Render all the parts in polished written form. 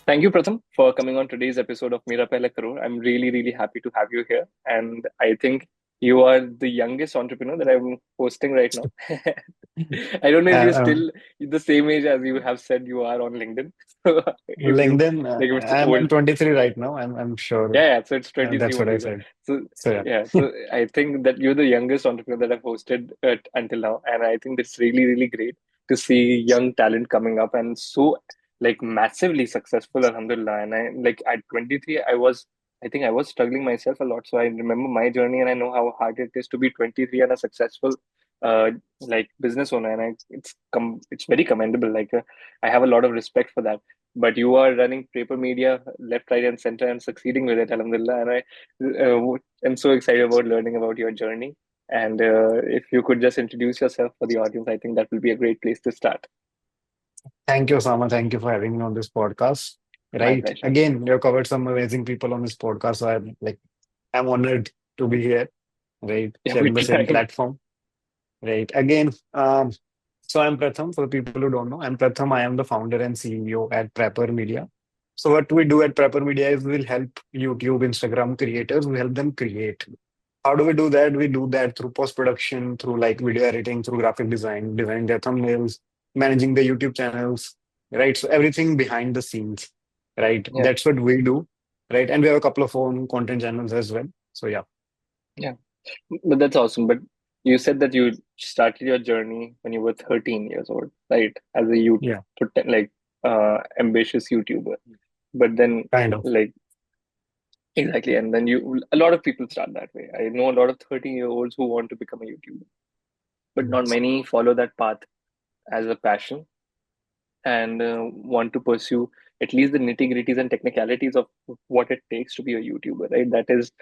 Thank you, Pratham, for coming on today's episode of Mera Pehla Crore. I'm really, really happy to have you here. And I think you are the youngest entrepreneur that I'm hosting right now. I don't know if you're Uh, still the same age as you have said you are on LinkedIn. So if you LinkedIn, like if it's I'm old. 23 right now. I'm sure Yeah, so it's 23 that's what I only. Right? said. So So yeah, yeah, so I think that you're the youngest entrepreneur that I've hosted until now, and I think that's really, really great to see young talent coming up and so like massively successful, alhamdulillah. And I like at 23, I think I was struggling myself a lot. So I remember my journey, and I know how hard it is to be 23 and a successful like business owner, and it's very commendable. I have a lot of respect for that, but you are running Praper Media left, right, and center and succeeding with it, alhamdulillah. And am so excited about learning about your journey. And if you could just introduce yourself for the audience, I think that will be a great place to start. thank you, Sama. Thank you for having me on this podcast. My Right. pleasure. Again, you've covered some amazing people on this podcast. So I'm honored to be here, right? Yeah, we're Sharing the same trying. platform. Right. Again, so I'm Pratham. For the people who don't know, I'm Pratham. I am the founder and CEO at Praper Media. So what we do at Praper Media is we'll help YouTube, Instagram creators. We help them create. How do we do that? We do that through post-production, through like video editing, through graphic design, designing their thumbnails, managing the YouTube channels, right? So everything behind the scenes, right? Yeah, That's what we do, right? And we have a couple of own content channels as well. So yeah, yeah. But that's awesome. But you said that you started your journey when you were 13 years old, right? As a youth, yeah, like ambitious YouTuber. But then, kind of. like, exactly. And then a lot of people start that way. I know a lot of 13-year-olds who want to become a YouTuber, but not Yes. many follow that path as a passion and want to pursue at least the nitty-gritties and technicalities of what it takes to be a YouTuber, right? That is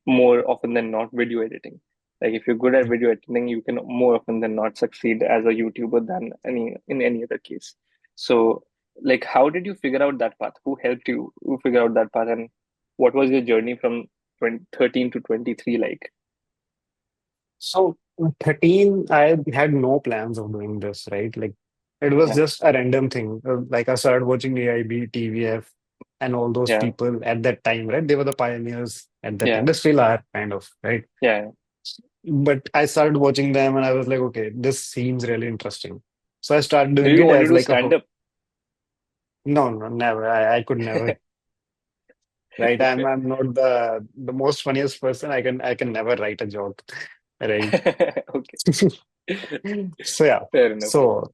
more often than not video editing. Like if you're good at video editing, you can more often than not succeed as a YouTuber than any other case. So, like, how did you figure out that path? Who helped you figure out that path, and what was your journey from 13 to 23 like? So 13, I had no plans of doing this, right? Like it was Yeah, just a random thing. Like I started watching AIB, TVF, and all those yeah, people at that time, right? They were the pioneers at that time. yeah, They still are, kind of, right? yeah. But I started watching them and I was like, okay, this seems really interesting. So I started Do doing you it want to as do like a stand up? no, no, never. I could never. Right. I'm not the most funniest person. I can never write a joke. Right. Okay, So yeah. fair enough. So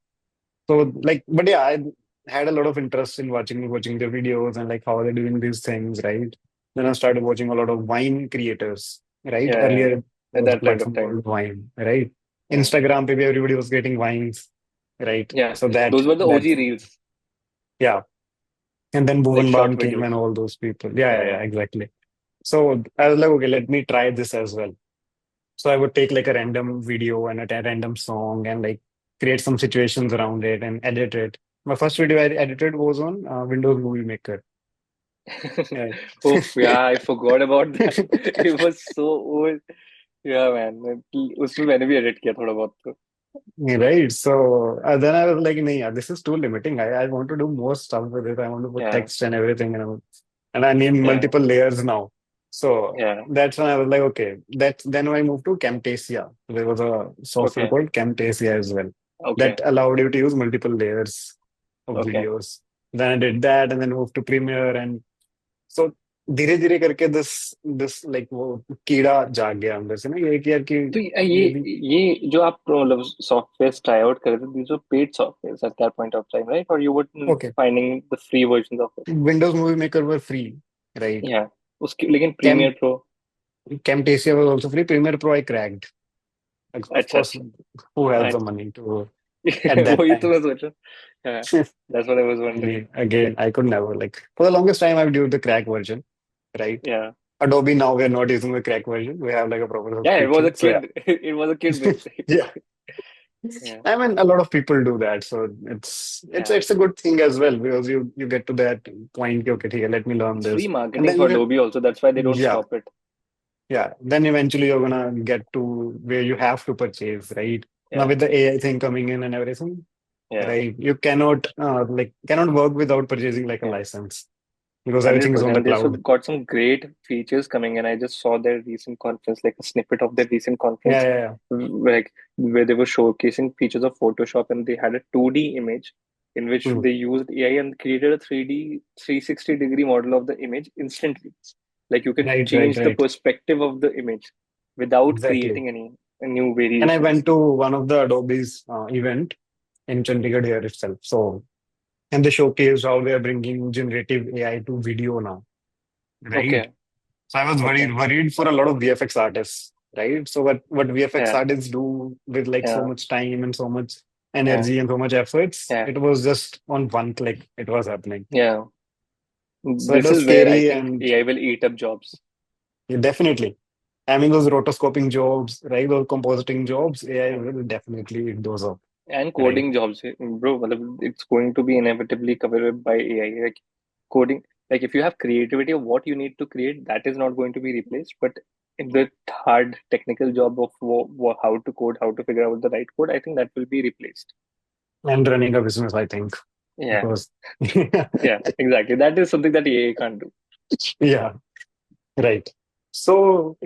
like, but yeah, I had a lot of interest in watching the videos and like how they're doing these things, right? Then I started watching a lot of wine creators, right? Yeah, yeah. Earlier there At was a that point of platform time. called Wine, right? Yeah, Instagram, maybe everybody was getting wines, right? yeah. So that Those were the that OG reels, yeah. And then like Bhuvan short Bam came and videos. all those people. Yeah, yeah, Yeah, yeah, exactly. So I was like, okay, let me try this as well. So I would take like a random video and a random song and like create some situations around it and edit it. My first video I edited was on Windows Movie Maker. yeah. Right. Oh, yeah. I forgot about that. It was so old. Yeah, man. उसमें मैंने भी edit किया थोड़ा बहुत तो. Right. So then I was like, "Nee, yeah, this is too limiting. I want to do more stuff with it. I want to put Yeah, text and everything, and I need yeah, multiple layers now." So yeah. that's when I was like, okay, then I moved to Camtasia. There was a software Okay, called Camtasia as well okay, that allowed you to use multiple layers of okay. videos. Then I did that and then moved to Premiere and so धीरे धीरे करके this like वो कीड़ा जाग गया अंदर से ना ये कि यार कि तो ये भी ये जो आप मतलब सॉफ्टवेयर ट्राई आउट कर रहे थे these were paid softwares at that point of time, right? Or you were okay. finding the free versions of it? Windows Movie Maker were free, right? Yeah. उसकी लेकिन Cam premiere pro. Camtasia was also free. Premiere Pro I cracked. Like, of अच्छा course, अच्छा. who has the अच्छा. money to at that वही तो time? मैं सोच रहा. Yeah, that's what I was wondering. Again, I could never like for the longest time I've used the crack version, right? Yeah, Adobe now we're not using the crack version. We have like a proper yeah, it was a subscription. So yeah. kid. It was a kid based. Yeah. Yeah, I mean, a lot of people do that, so yeah. it's a good thing as well because you get to that point. Okay, okay, let me learn It's free this, and marketing then for Adobe also. That's why they don't yeah, stop it. yeah. Then eventually you're gonna get to where you have to purchase, right? Now Yeah, with the AI thing coming in and everything, Yeah. right? You cannot cannot work without purchasing like a Yeah. license because everything is on the 100%. They also cloud. got some great features coming, and I just saw their recent conference, like a snippet of their recent Yeah, conference, yeah, yeah. like where they were showcasing features of Photoshop, and they had a 2D image in which Hmm. they used AI and created a 3D 360-degree model of the image instantly. Like you can Right, right, change the right. perspective of the image without Exactly. creating any new And I variations. went to one of the Adobe's event in Chandigarh here itself. So, and they showcased how they are bringing generative AI to video now, right? Okay. So I was Okay. worried for a lot of VFX artists, right? So what VFX Yeah. artists do with like so Yeah. much time and so much Yeah. energy and so much efforts, Yeah. it was just on one click, it was happening. Yeah. So it This was is where I scary think and AI will eat up jobs. yeah, definitely. I mean, those rotoscoping jobs, right? Those compositing jobs, AI Yeah. will definitely eat those up, And right? coding jobs, bro. मतलब it's going to be inevitably covered by AI. Like coding, like if you have creativity of what you need to create, that is not going to be replaced. But in the hard technical job of how to code, how to figure out the right code, I think that will be replaced. And running a business, I think, Yeah, because yeah, exactly. That is something that AI can't do. yeah, right so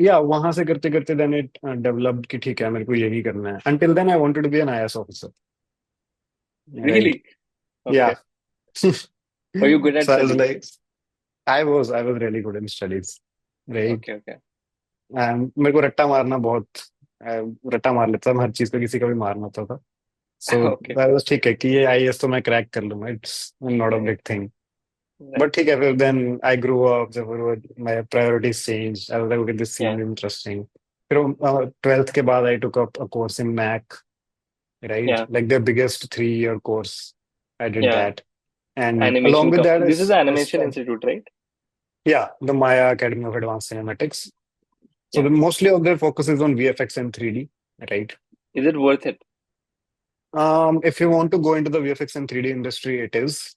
या वहां से करते करते then it developed कि ठीक है मेरे को यही करना है until then I wanted to be an IAS officer right Really? Yeah Okay. So Were you good at I was studies? Like I was really good in studies right Okay, okay, मेरे को रट्टा मारना बहुत रट्टा मार लेता था मैं हर चीज पे किसी का भी मारना होता था सो okay. आई वाज ठीक है कि ये आईएएस तो मैं क्रैक कर लूंगा it's not a Right, big thing right. But ठीक है फिर देन आई ग्रो अप जब my priorities change I was like okay this Yeah, seems interesting फिर 12th के बाद I took up a course in Mac right? yeah, Like their biggest 3-year course. I did yeah. that. And along Animation. with that, This is the I Animation spent, Institute, right? yeah, the Maya Academy of Advanced Cinematics. So Yeah. the mostly of their focus is on VFX and 3D, right? Is it worth it? If you want to go into the VFX and 3D industry, it is,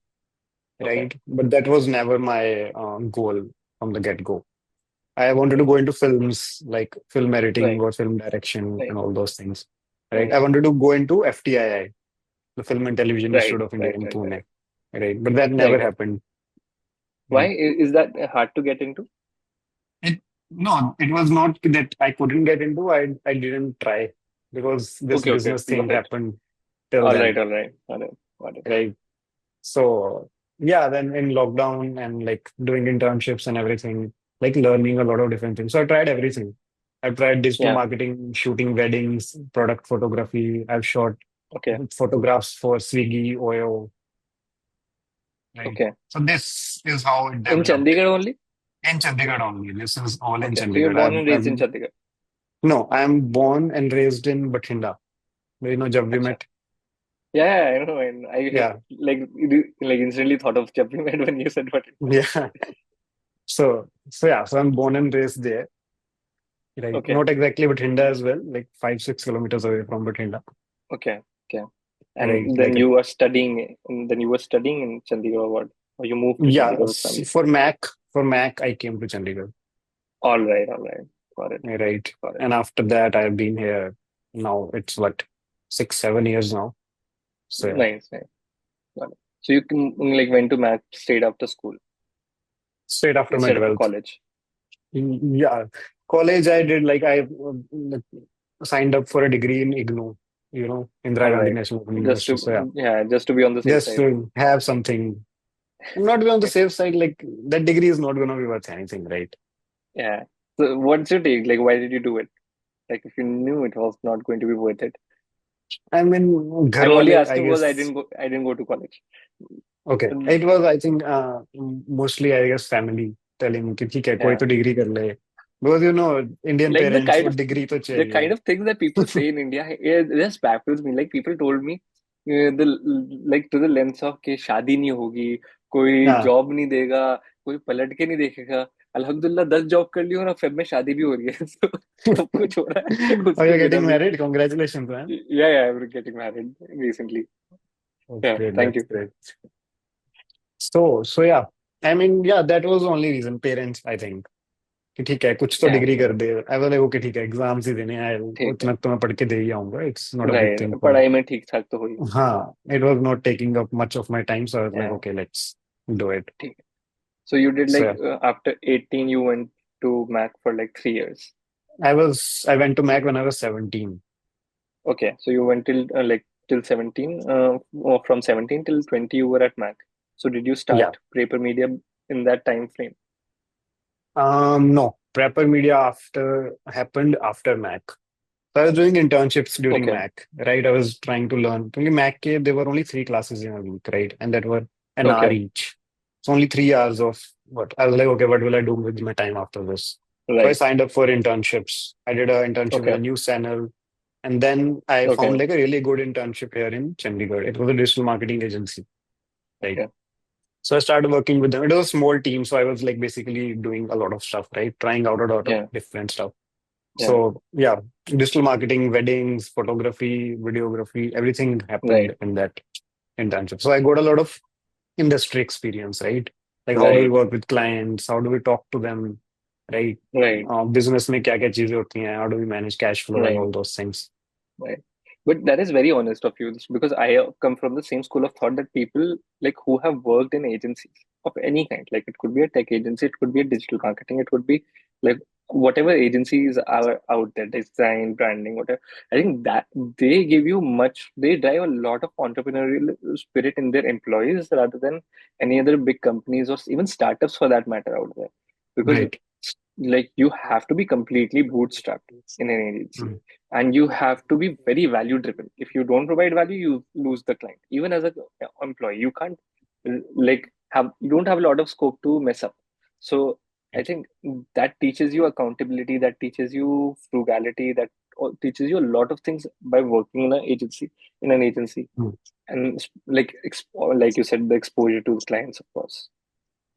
Okay. right? But that was never my goal from the get-go. I wanted to Okay. go into films, like film editing Right. or film direction and Right. all those things, right? I Right. wanted to go into FTII, the Film and Television Right. Institute of India Right. in Right. Right. Pune, right? But that never Right. happened. Why Hmm. is that hard to get into? It no, it was not that I couldn't get into. I didn't try because this Okay. Okay. business thing Got it. happened till All right. then, All right. Got it. Got it. right? So yeah, then in lockdown and like doing internships and everything, like learning a lot of different things. So I tried everything. I've tried digital Yeah. marketing, shooting weddings, product photography. I've shot Okay. photographs for Swiggy, Oyo, right? Okay. So this is how it In developed. Chandigarh only? In Chandigarh only. This is all in Okay. So you're Chandigarh. born and raised in Chandigarh. No, I'm born and raised in Bathinda. You know, jab we Acha. met. Yeah, yeah, I know. And I Yeah, like instantly thought of Chappi Med when you said what. yeah. So I'm born and raised there. Right, Okay. not exactly Bathinda as well, like 5-6 kilometers away from Bathinda. Okay. Okay. Right, And then like you were studying. And then you were studying in Chandigarh, or what? Or you moved to yeah. Chandigarh with family. For Mac, I came to Chandigarh. All right. All right. Got it. Right, Got it. and after that, I've been here. Now it's what 6-7 years now. So yeah, Nice. Nice. Got it. So you can like went to math straight after school straight after my instead of a 12th. college. Yeah, college I did like I signed up for a degree in IGNOU, Indira All Gandhi right. National Open Just University. So yeah, to just to be on the safe just side. to have something, not be on the safe side. Like that degree is not going to be worth anything, right? Yeah. So what's your take? Like, why did you do it? Like, if you knew it was not going to be worth it. I mean, घर I'm only वाले, I asking because guess. I didn't go to college. Okay, And, it was I think mostly I guess family telling कि ठीक है कोई yeah. तो degree कर ले because Indian Like parents को डिग्री तो the चाहिए. kind of things that people say in India, it just baffles me. Like people told me, the like to the lens of कि शादी नहीं होगी, कोई हाँ. जॉब नहीं देगा, कोई पलट के नहीं देखेगा. अल्हम्दुलिल्लाह 10 जॉब कर ली और अब फेब में शादी भी हो रही है. So, सब कुछ हो रहा है Oh, उसके you're बिना getting भी. married? Congratulations, man. Yeah, I'm getting married recently. Yeah, Okay, thank that's you. great. So yeah. I mean, yeah, that was the only reason. Parents, I think. कि ठीक है कुछ तो Yeah, डिग्री कर दे। आई was like okay ठीक है, exams ही देने हैं, ठीक है। उतना तो मैं पढ़ के दे ही आऊंगा, it's not a big right, thing for me. पढ़ाई में ठीक ठाक तो हो ही जाएगा। हाँ, it was not taking up much of my time, so I was like Yeah, okay let's do it. ठीक है। So you did so like after 18 you went to Mac for like 3 years. I went to Mac when I was 17। Okay, so you went till like till 17, or from 17 till 20 you were at Mac. So did you या start Praper Media in that time frame? No, Prepper Media after happened after Mac. So I was doing internships during Okay, Mac, right? I was trying to learn. Because Mac, there were only three classes in a week, right? And that were an hour okay, each. So only 3 hours of what? I was like, okay, what will I do with my time after this? So I right. signed up for internships. I did an internship with a Okay, news channel. And then I found okay, like a really good internship here in Chandigarh. It was a digital marketing agency, right? okay. So I started working with them. It was a small team. So I was like basically doing a lot of stuff, right? Trying out a lot of Yeah, different stuff. yeah, So yeah, digital marketing, weddings, photography, videography, everything right, happened in that internship. So I got a lot of industry experience, right? Like how do we right, work with clients? How do we talk to them, right? right, Business में क्या क्या चीजें होती हैं? How do we manage cash flow and right. all those things? Right. But that is very honest of you because I come from the same school of thought that people like who have worked in agencies of any kind, like it could be a tech agency, it could be a digital marketing, it could be like whatever agencies are out there, design, branding, whatever. I think that they give you much, they drive a lot of entrepreneurial spirit in their employees rather than any other big companies or even startups for that matter out there. Because Right. like you have to be completely bootstrapped in an agency Mm. and you have to be very value driven. If you don't provide value you lose the client. Even as a employee you can't like have, you don't have a lot of scope to mess up. So I Right. think that teaches you accountability, that teaches you frugality, that teaches you a lot of things by working in an agency. Mm. And like like you said, the exposure to the clients, of course.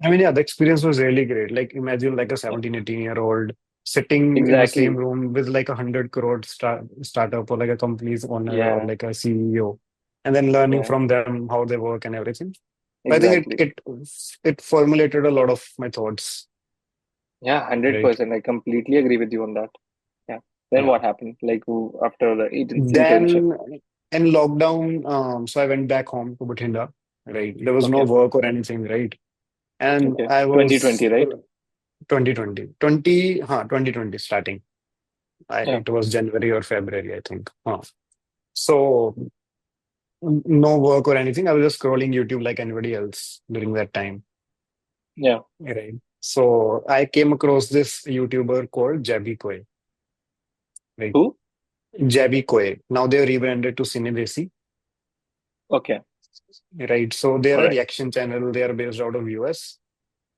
I mean, yeah, the experience was really great. Like imagine like a Yeah, 17, 18-year-old sitting in the same exactly. room with like 100 crore startup or like a company's owner or Yeah, like a CEO, and then learning yeah, from them how they work and everything. I think exactly. it formulated a lot of my thoughts, Yeah, right? 100%. I completely agree with you on that. Yeah. Then Yeah. what happened? Like after the agent internship? Then in lockdown, so I went back home to Bhatinda, right? There was no Okay. work or anything, right? And Okay. I 2020, was right? 2020, 2020 starting. Yeah. It was January or February, I think. So no work or anything. I was just scrolling YouTube like anybody else during that time. Yeah. Right. So I came across this YouTuber called Jabby Koi. Right. Who? Jabby Koi. Now they're rebranded to Cinedesi. Okay. Right. So they All are a right. reaction channel. They are based out of US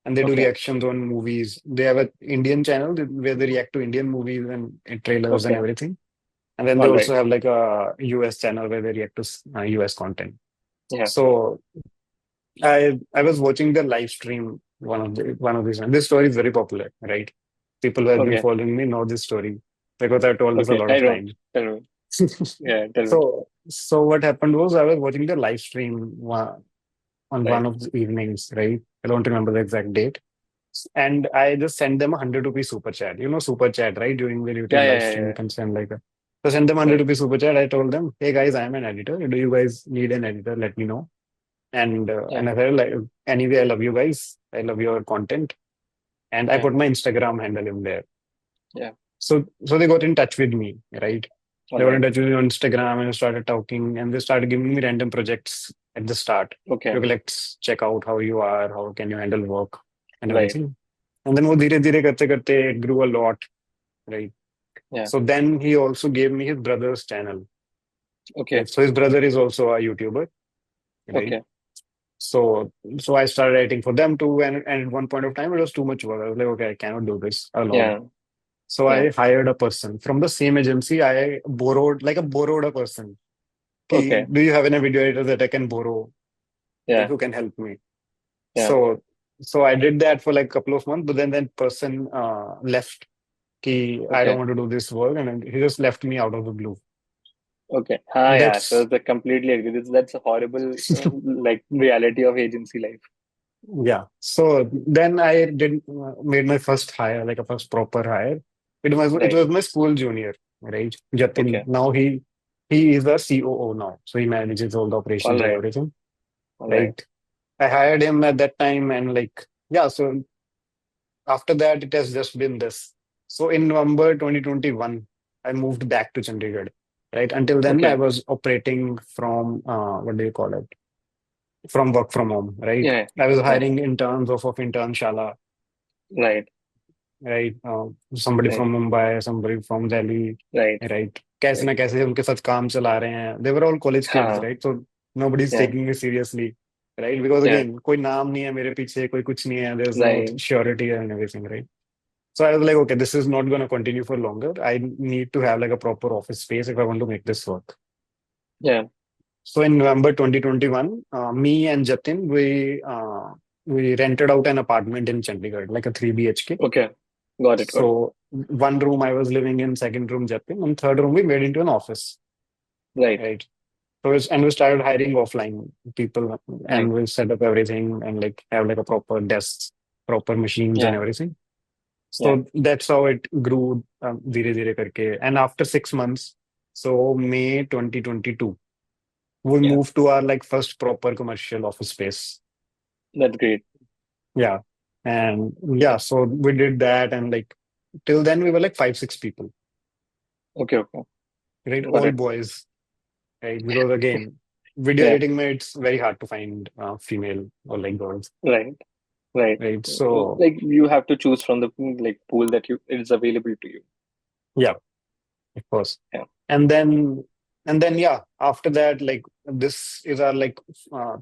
and they do Okay. reactions on movies. They have an Indian channel where they react to Indian movies and trailers and Okay. everything. And then they All also right. have like a US channel where they react to US content. Yeah. So I was watching the live stream one of these. And this story is very popular, right? People who have been Okay. following me know this story because I've told this a Okay. lot I of don't. time. Tell me. Yeah. Tell me. So what happened was I was watching the live stream on one Right. of the evenings, right? I don't remember the exact date. And I just sent them a 100 rupee super chat. You know, super chat, right? During the Yeah. YouTube Yeah. live Yeah. stream, you Yeah. can send like a. So send them 100 Right. rupee super chat. I told them, hey guys, I'm an editor. Do you guys need an editor? Let me know. Yeah. And I said like, anyway, I love you guys. I love your content. And I Yeah. put my Instagram handle in there. Yeah. So they got in touch with me, right? All They got in right. touch with me on Instagram and started talking, and they started giving me random projects at the start. Okay. Okay, let's check out how you are, how can you handle work and Right. everything. And then वो धीरे धीरे करते करते it grew a lot, right? Yeah. So then he also gave me his brother's channel. Okay. Right? So his brother is also a YouTuber, right? Okay. So I started writing for them too, and at one point of time it was too much work. I was like, okay, I cannot do this alone. Yeah. So Yeah. I hired a person from the same agency. I borrowed a person. Ki, Okay. do you have any video editor that I can borrow? Like Yeah. who can help me? Yeah. So so I did that for like a couple of months, but then that person left. Ki, I don't Okay. want to do this work, and then he just left me out of the blue. Okay. Ah, yeah. So That's the completely agree. That's a horrible like reality of agency life. Yeah. So then I did made my first hire, like a first proper hire. It Right. was my school junior, right? Jatin. Okay. Now he is the COO now. So he manages all the All operations and right. everything, All right. right? I hired him at that time and like yeah, so after that it has just been this. So in November 2021, I moved back to Chandigarh. Right. Until then I Okay. was operating from what do you call it? From work from home, right? Yeah. I was Yeah. hiring interns of intern shala, Right. right? Somebody Right. from Mumbai, somebody from Delhi, Right. right? कैसे Right. ना कैसे उनके साथ काम चला रहे हैं. They were all college kids, हाँ. right? So nobody's Yeah. taking it seriously, right? Because Yeah. again, कोई नाम नहीं है मेरे पीछे, कोई कुछ नहीं है. There's no Right. surety and everything, right? So I was like, okay, this is not going to continue for longer. I need to have like a proper office space if I want to make this work. Yeah. So in November 2021, me and Jatin, we rented out an apartment in Chandigarh, like a 3 BHK. Okay. Got it. Got it. So one room I was living in, second room Jatin, and third room we made into an office, Right. right? And we started hiring offline people Right. and we set up everything and like have like a proper desks, proper machines and Yeah. everything. Yeah. So that's how it grew धीरे धीरे करके. And after 6 months, so May 2022, we Yeah. moved to our like first proper commercial office space. That's great. Yeah. And yeah, so we did that and like till then we were like 5, 6 people, Okay. Okay. right? Got All it. boys, right? Because again, video Yeah. editing, it's very hard to find female or like girls, Right. Right. right? So Like you have to choose from the like pool that you is available to you. yeah, of course. Yeah. And then yeah, after that, like this is our like uh,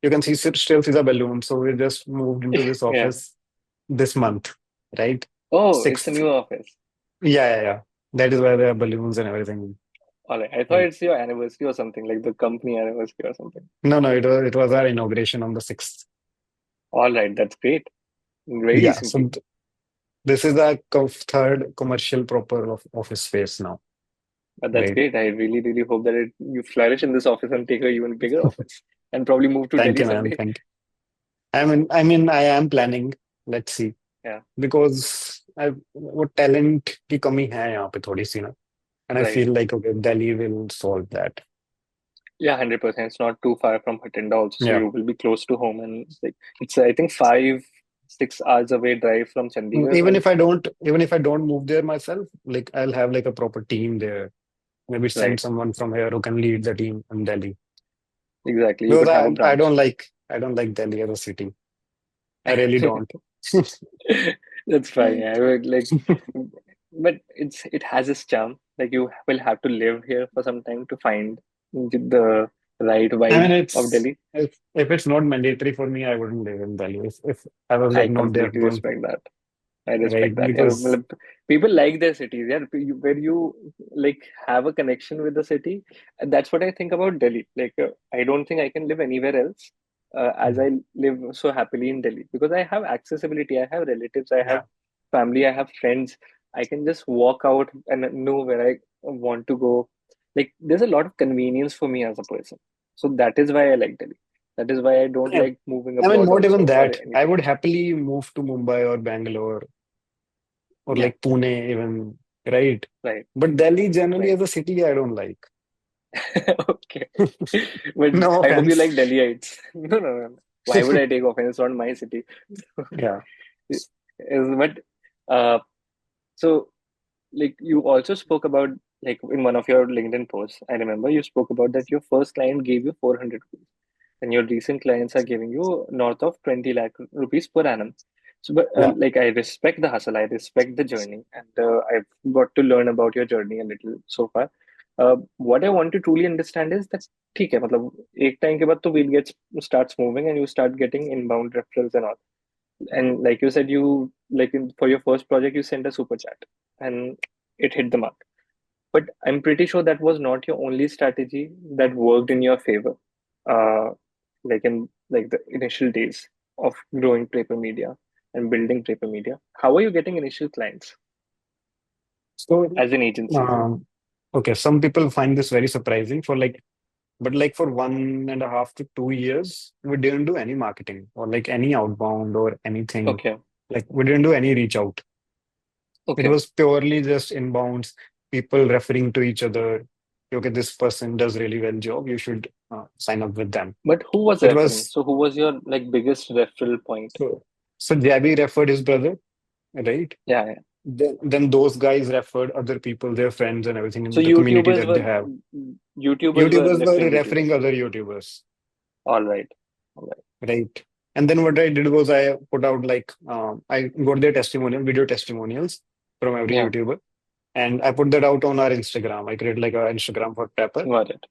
you can see still see the balloon. So we just moved into this Yeah. office this month, right? Oh, it's a Sixth, new office. yeah. That is why there are balloons and everything. All right. I thought Right. it's your anniversary or something, like the company anniversary or something. No, it was our inauguration on the 6th. All right. That's great. Very Yeah. So recently. this is the third commercial proper office space now, But that's right? great. I really, really hope that you flourish in this office and take a even bigger office and probably move to Thank Delhi you, man. someday. Thank you. I mean, I am planning. Let's see. Yeah. Because वो talent की कमी है यहाँ पे थोड़ी सी ना. And I Right. feel like okay, Delhi will solve that. Yeah, 100%. It's not too far from Hatinda also, so Yeah. you will be close to home. And like it's I think 5, 6 hours away drive from Chandigarh. And Even if I don't move there myself, like I'll have like a proper team there. Maybe send right, someone from here who can lead the team in Delhi. exactly. You Because could have a I branch. don't like Delhi as a city. I really don't. That's fine. Yeah, I would like, but it has its charm. Like you will have to live here for some time to find the right I mean, vibe of it's Delhi. if it's not mandatory for me, I wouldn't live in Delhi. If I was like I not there completely doing respect that. I right respect that. Yeah, because matlab, people like their cities. Yeah, where you like have a connection with the city. And that's what I think about Delhi. Like, I don't think I can live anywhere else as I live so happily in Delhi because I have accessibility. I have relatives. I have yeah. family. I have friends. I can just walk out and know where I want to go. Like, there's a lot of convenience for me as a person. So that is why I like Delhi. That is why I don't Yeah. like moving I mean, abroad not even also or that. I anything. would happily move to Mumbai or Bangalore or Yeah, like Pune even, right? right, But Delhi generally right. as a city, I don't like. Okay. But No I hope you offense. like Delhiites. No, no, no. Why would I take offense? It's not my city. Yeah. But uh, so like you also spoke about like in one of your LinkedIn posts, I remember you spoke about that your first client gave you 400 rupees and your recent clients are giving you north of 20 lakh rupees per annum. So, but Yeah. like I respect the hustle, I respect the journey, and I've got to learn about your journey a little so far. What I want to truly understand is that ठीक है मतलब एक time के बाद तो wheel gets starts moving and you start getting inbound referrals and all. And like you said, you like for your first project you sent a super chat and it hit the mark. But I'm pretty sure that was not your only strategy that worked in your favor. Uh, like in like the initial days of growing Praper Media and building Praper Media. How are you getting initial clients So, as an agency? um, okay, some people find this very surprising. For like But like for 1.5 to 2 years, we didn't do any marketing or like any outbound or anything. Okay. Like we didn't do any reach out. It Okay. was purely just inbounds, people referring to each other. Okay, this person does really well job. You should sign up with them. But who was So it referring? was So who was your like biggest referral point? so so Jabby referred his brother, right? Yeah, yeah. Then those guys referred other people, their friends and everything So in the community YouTubers that they were have. YouTubers YouTubers were referring referring YouTubers. other YouTubers, All right. All right. right? And then what I did was I put out like I got their testimonial, video testimonials from every Yeah, YouTuber, and I put that out on our Instagram. I created like an Instagram for Prepper, got it.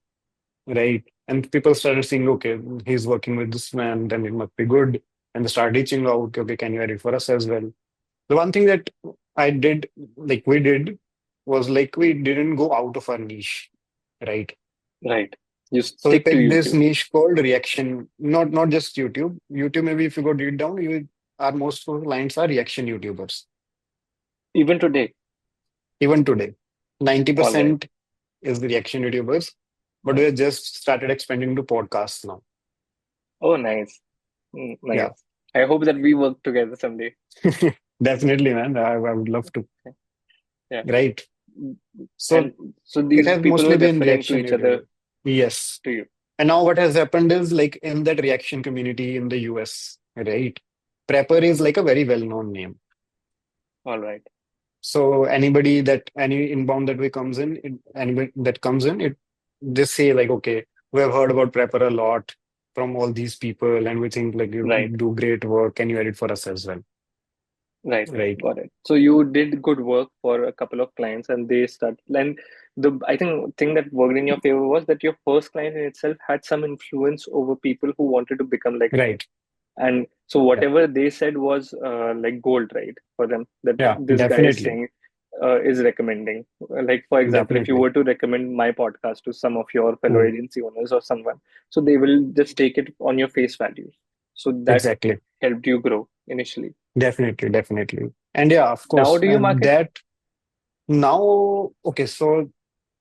right? And people started seeing, okay, he's working with this man, then it must be good. And they started reaching out, okay, can you edit for us as well? The one thing that I did, like we did, was like we didn't go out of our niche, right? Right. You So we stick to picked this YouTube. niche called reaction, not just YouTube. YouTube, maybe if you go deep down, you our most of the clients are reaction YouTubers. Even today. Even today, All right. 90% is the reaction YouTubers, but we Nice. have just started expanding to podcasts now. Oh, nice. Yeah, Nice. I hope that we work together someday. definitely, man. I would love to. Yeah. Right. Mm, So And so it these has people were mostly been referring to reaction each other YouTuber. Yes. to you. And now what has happened is like in that reaction community in the US, right? Prepper is like a very well-known name. All right. So any inbound that we comes in, anybody that comes in, it they say like, okay, we have heard about Prepper a lot from all these people, and we think like you Right. do great work. Can you edit for us as well? Right. Right. Got it. So you did good work for a couple of clients and they start and the I think thing that worked in your favor was that your first client in itself had some influence over people who wanted to become like them. Right. And so Yeah. whatever they said was like gold, right, for them that Yeah. this guy is Definitely. saying is recommending. Like for example, if you Definitely. were to recommend my podcast to some of your fellow Hmm. agency owners or someone, so they will just take it on your face value. So that Exactly. helped you grow initially. Definitely. Definitely. And yeah, of Now, course. do you And market? that now, okay, so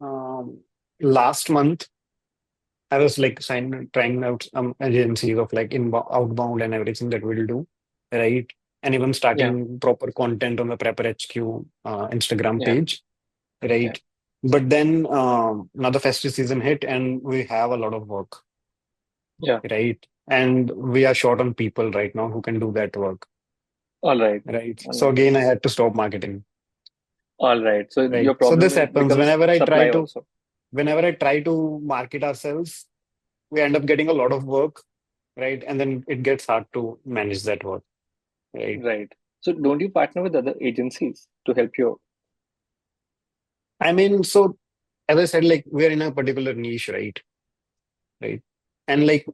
um, last month I was like trying out some agencies of like inbound, outbound and everything that we'll do, right? And even Yeah, starting proper content on the Prepper HQ Instagram yeah, page, yeah, right? But then now the festive season hit and we have a lot of work, yeah. right? And we are short on people right now who can do that work, All right, right? all So right, again, I had to stop marketing, all right. So right? your So this problem happens becomes supply also. whenever I try to market ourselves, we end up getting a lot of work, right? And then it gets hard to manage that work, right? Right. So don't you partner with other agencies to help you? I mean, so as I said, like we're in a particular niche, right? Right. And like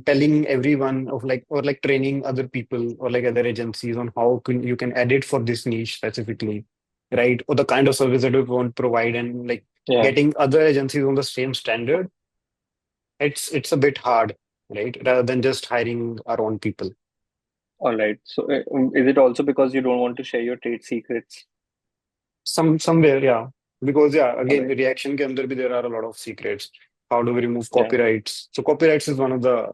telling everyone of like or like training other people or like other agencies on how can you can edit for this niche specifically, right? Or the kind of service that we want to provide and like Yeah. getting other agencies on the same standard, it's a bit hard, right? Rather than just hiring our own people. All right. So is it also because you don't want to share your trade secrets? Somewhere, yeah. Because yeah, All again, right. the reaction ke andar bhi there are a lot of secrets. How do we remove Yeah. copyrights? So copyrights is one of the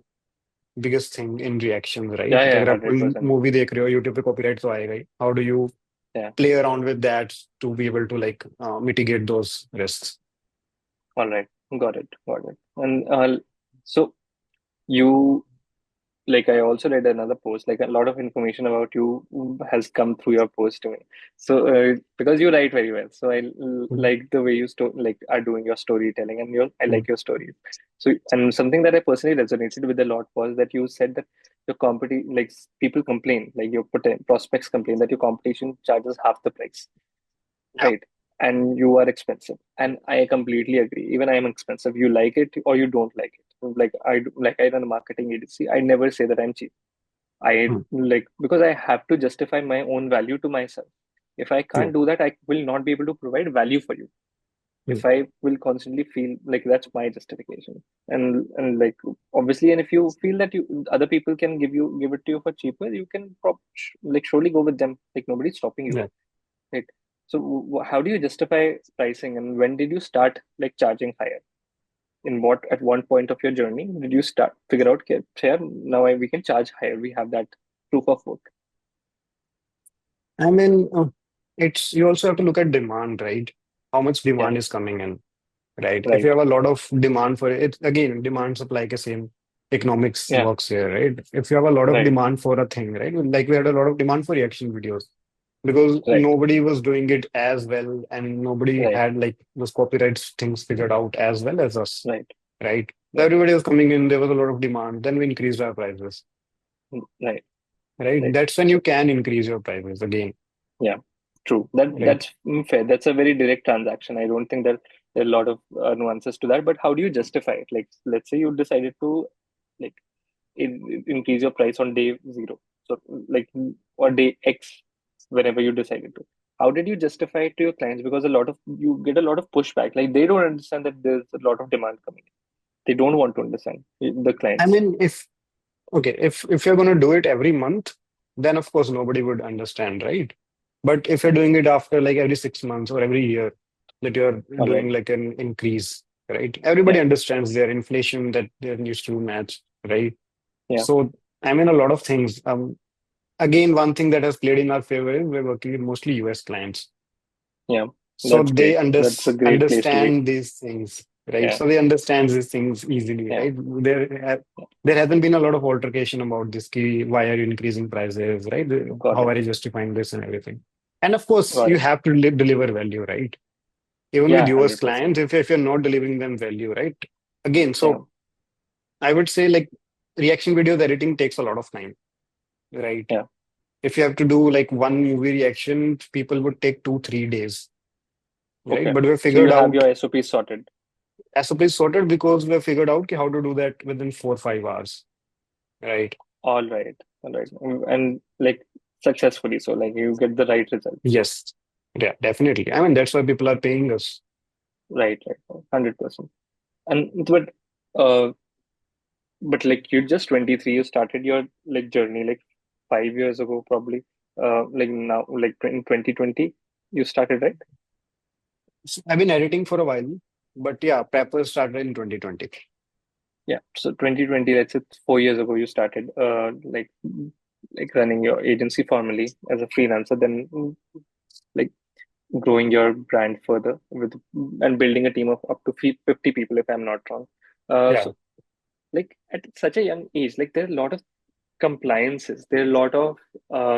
biggest thing in reactions, right? Yeah. कि Yeah. अगर आप कोई 100%. movie देख रहे हो YouTube पे copyright तो आएगा ही. How do you Yeah. play around with that to be able to like mitigate those risks? All right. Got it. Got it. And so you like I also read another post, like a lot of information about you has come through your post to me. So because you write very well, so Mm, like the way you like are doing your storytelling and I mm, like your stories. So and something that I personally resonated with a lot was that you said that your competition, like people complain, like your prospects complain that your competition charges half the price, yeah. right? And you are expensive, and I completely agree. Even I am expensive. You like it or you don't like it. Like I run a marketing agency. I never say that I'm cheap. I Mm, like because I have to justify my own value to myself. If I mm, can't do that, I will not be able to provide value for you. mm, If I will constantly feel like that's my justification, and like obviously, and if you feel that you other people can give it to you for cheaper, you can like surely go with them. Like nobody's stopping you, yeah. right? So how do you justify pricing, and when did you start like charging higher? in what at one point of your journey did you start figure out, okay, here now we can charge higher. We have that proof of work. I mean, it's you also have to look at demand, right? How much Yeah, demand is coming in, right? If you right. have a lot of demand for it, again, demand supply के same economics Yeah, works here, right? If you have a lot of right, demand for a thing, right? Like we had a lot of demand for reaction videos because right, nobody was doing it as well and nobody right, had like those copyright things figured out as well as us, right, right? So right, everybody was coming in, there was a lot of demand, then we increased our prices, right, right? right. That's when you can increase your prices again, Yeah, true. That right? that's fair. That's a very direct transaction. I don't think that there are a lot of nuances to that. But how do you justify it? Like, let's say you decided to like increase your price on day zero, so like or day X, whenever you decided to. How did you justify it to your clients? Because a lot of you get a lot of pushback. Like they don't understand that there's a lot of demand coming in. They don't want to understand the I clients. mean, if okay, if you're going to do it every month, then of course nobody would understand, right? But if you're doing it after like every 6 months or every year that you're All right. doing like an increase, right? Everybody Yeah. understands their inflation that there needs to match, right? Yeah. So I mean a lot of things. Again, one thing that has played in our favor is we're working with mostly US clients. Yeah. So That's they great. That's a great place to be. understand these things, right? Yeah. So they understand these things easily, Yeah. right? There hasn't been a lot of altercation about this key, why are you increasing prices, right? Got How it. are you justifying this and everything? And of course, Got you it. have to deliver value, right? Even with Yeah. US 100%. clients, if you're not delivering them value, right? Again, Yeah. so I would say like reaction videos editing takes a lot of time, right? Yeah. If you have to do like one movie reaction, people would take 2, 3 days, right? Okay. But we So you figured have out your SOP sorted. SOP is sorted because we have figured out how to do that within 4 or 5 hours, right? All right. All right. And like successfully. So like you get the right results. Yes. Yeah, definitely. I mean, that's why people are paying us. Right. Right. 100%. And but like you're just 23. You started your like journey like 5 years ago, probably. Like now, like in 2020, you started, right? I've been editing for a while, but yeah, Prepper started in 2020. Yeah. So 2020, let's say 4 years ago, you started like running your agency formally as a freelancer, then like growing your brand further with and building a team of up to 50 people, if I'm not wrong. Yeah. So like at such a young age, like there are a lot of compliances, there are a lot of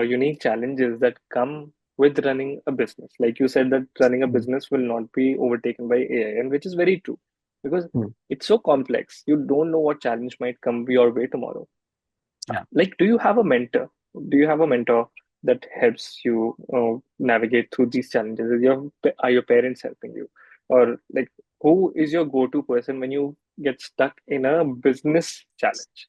unique challenges that come with running a business. Like you said, that running a Mm. business will not be overtaken by AI, and which is very true because Mm. it's so complex. You don't know what challenge might come your way tomorrow. Yeah. Like, do you have a mentor? Do you have a mentor that helps you navigate through these challenges? Are your parents helping you, or like who is your go-to person when you get stuck in a business challenge?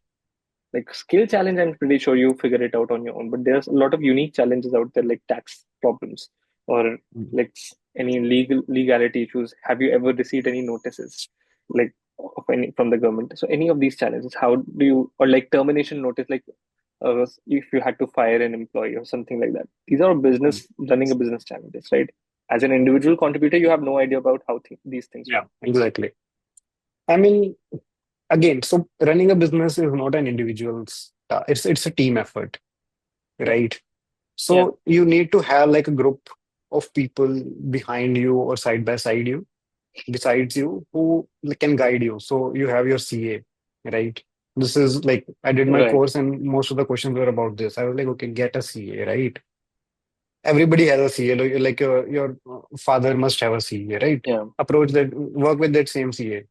Like skill challenge, I'm pretty sure you figure it out on your own, but there's a lot of unique challenges out there, like tax problems or Mm. like any legality issues. Have you ever received any notices like of any from the government? So any of these challenges, how do you, or like termination notice, like if you had to fire an employee or something like that? These are Mm. business running a business challenges, right? As an individual contributor, you have no idea about how these things Yeah, work. exactly. I mean, again, so running a business is not an individual's, it's a team effort, right? Yeah, So you need to have like a group of people behind you or side by side you besides you who can guide you. So you have your CA, right? This is like I did my right. course and most of the questions were about this. I was like, okay, get a CA, right? Everybody has a CA. Like your father must have a CA, right? Yeah. Approach that, work with that same CA,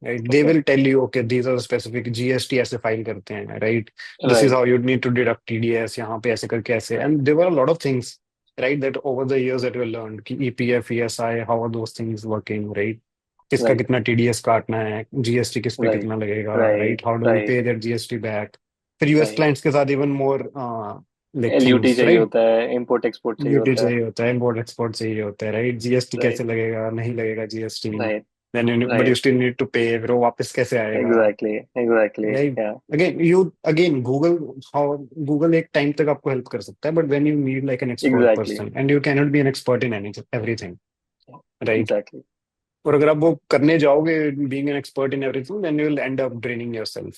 right? They Okay. will tell you, okay, these are the specific GST ऐसे file करते हैं, right? This is Right. how you need to deduct TDS, यहाँ पे ऐसे करके ऐसे. Right. And there were a lot of things, right, that over the years that we learned, कि EPF, ESI, how are those things working, right? किसका Right. कितना TDS काटना है, GST किस पे Right. कितना लगेगा, Right. right? How do we Right. pay that GST back? फिर US Right. clients के साथ even more like LUT things, चाहिए right? होता है, इम्पोर्ट एक्सपोर्ट चाहिए ड्यूटी होता है. चाहिए होता है, इम्पोर्ट एक्सपोर्ट चाहिए होता है, राइट? जीएसटी कैसे राइट. लगेगा, नहीं लगेगा GST, right. Then but you right. Still need to pay, फिर वो वापस कैसे आएगा, exactly. Exactly. Right? Yeah. Again Google, how Google एक टाइम तक आपको हेल्प कर सकता है, but when you need like an expert exactly. Person and you can not be an expert in anything, everything, right? Exactly. और अगर आप वो करने जाओगे, being an expert in everything, then you will end up draining yourself.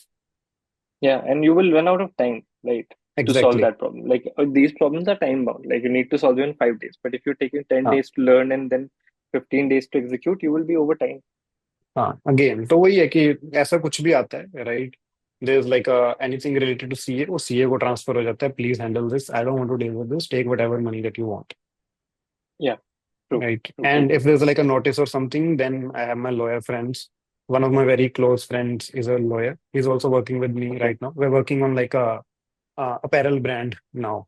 Yeah, and you will run out of time, right, to solve Exactly. that problem. Like these problems are time bound. Like you need to solve them in 5 days. But if you're taking 10 हाँ days to learn and then 15 days to execute, you will be over time. हाँ, again तो वही है कि ऐसा कुछ भी आता है, right? There is like anything related to CA, वो सीए को ट्रांसफर हो जाता है, please handle this, I don't want to deal with this, take whatever money that you want, Yeah, true, right? true, And if totally. there's like a notice or something, then I have my lawyer friends. One of my very close friends is a lawyer. He's also working with me Okay, right now. We're working on like a apparel brand now,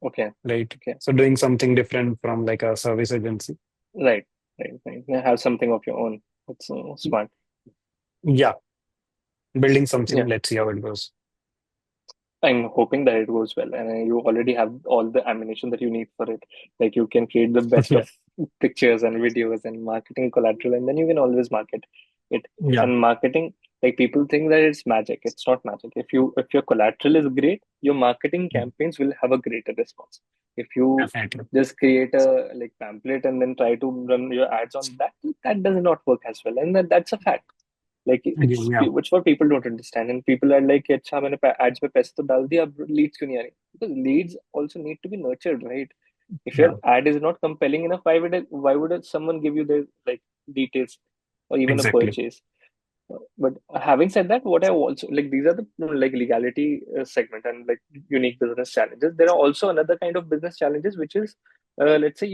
okay, right? okay. So doing something different from like a service agency. Right, right, right. Now have something of your own. That's smart. Yeah, building something. Yeah. Let's see how it goes. I'm hoping that it goes well, and you already have all the ammunition that you need for it. Like you can create the best Yeah, of pictures and videos and marketing collateral, and then you can always market it. yeah, And marketing, like people think that it's magic. It's not magic. If your collateral is great, your marketing campaigns will have a greater response. If you definitely. just create a like pamphlet and then try to run your ads on that, that does not work as well, and that's a fact. Like Again, yeah, it's what people don't understand, and people are like, अच्छा मैंने ads में पैसे तो डाल दिया, अब leads क्यों नहीं आ रही? Because leads also need to be nurtured, right? If your yeah, ad is not compelling enough, why would someone give you the like details or even a exactly. purchase? But having said that, what I also like, these are the like legality segment and like unique business challenges. There are also another kind of business challenges, which is let's say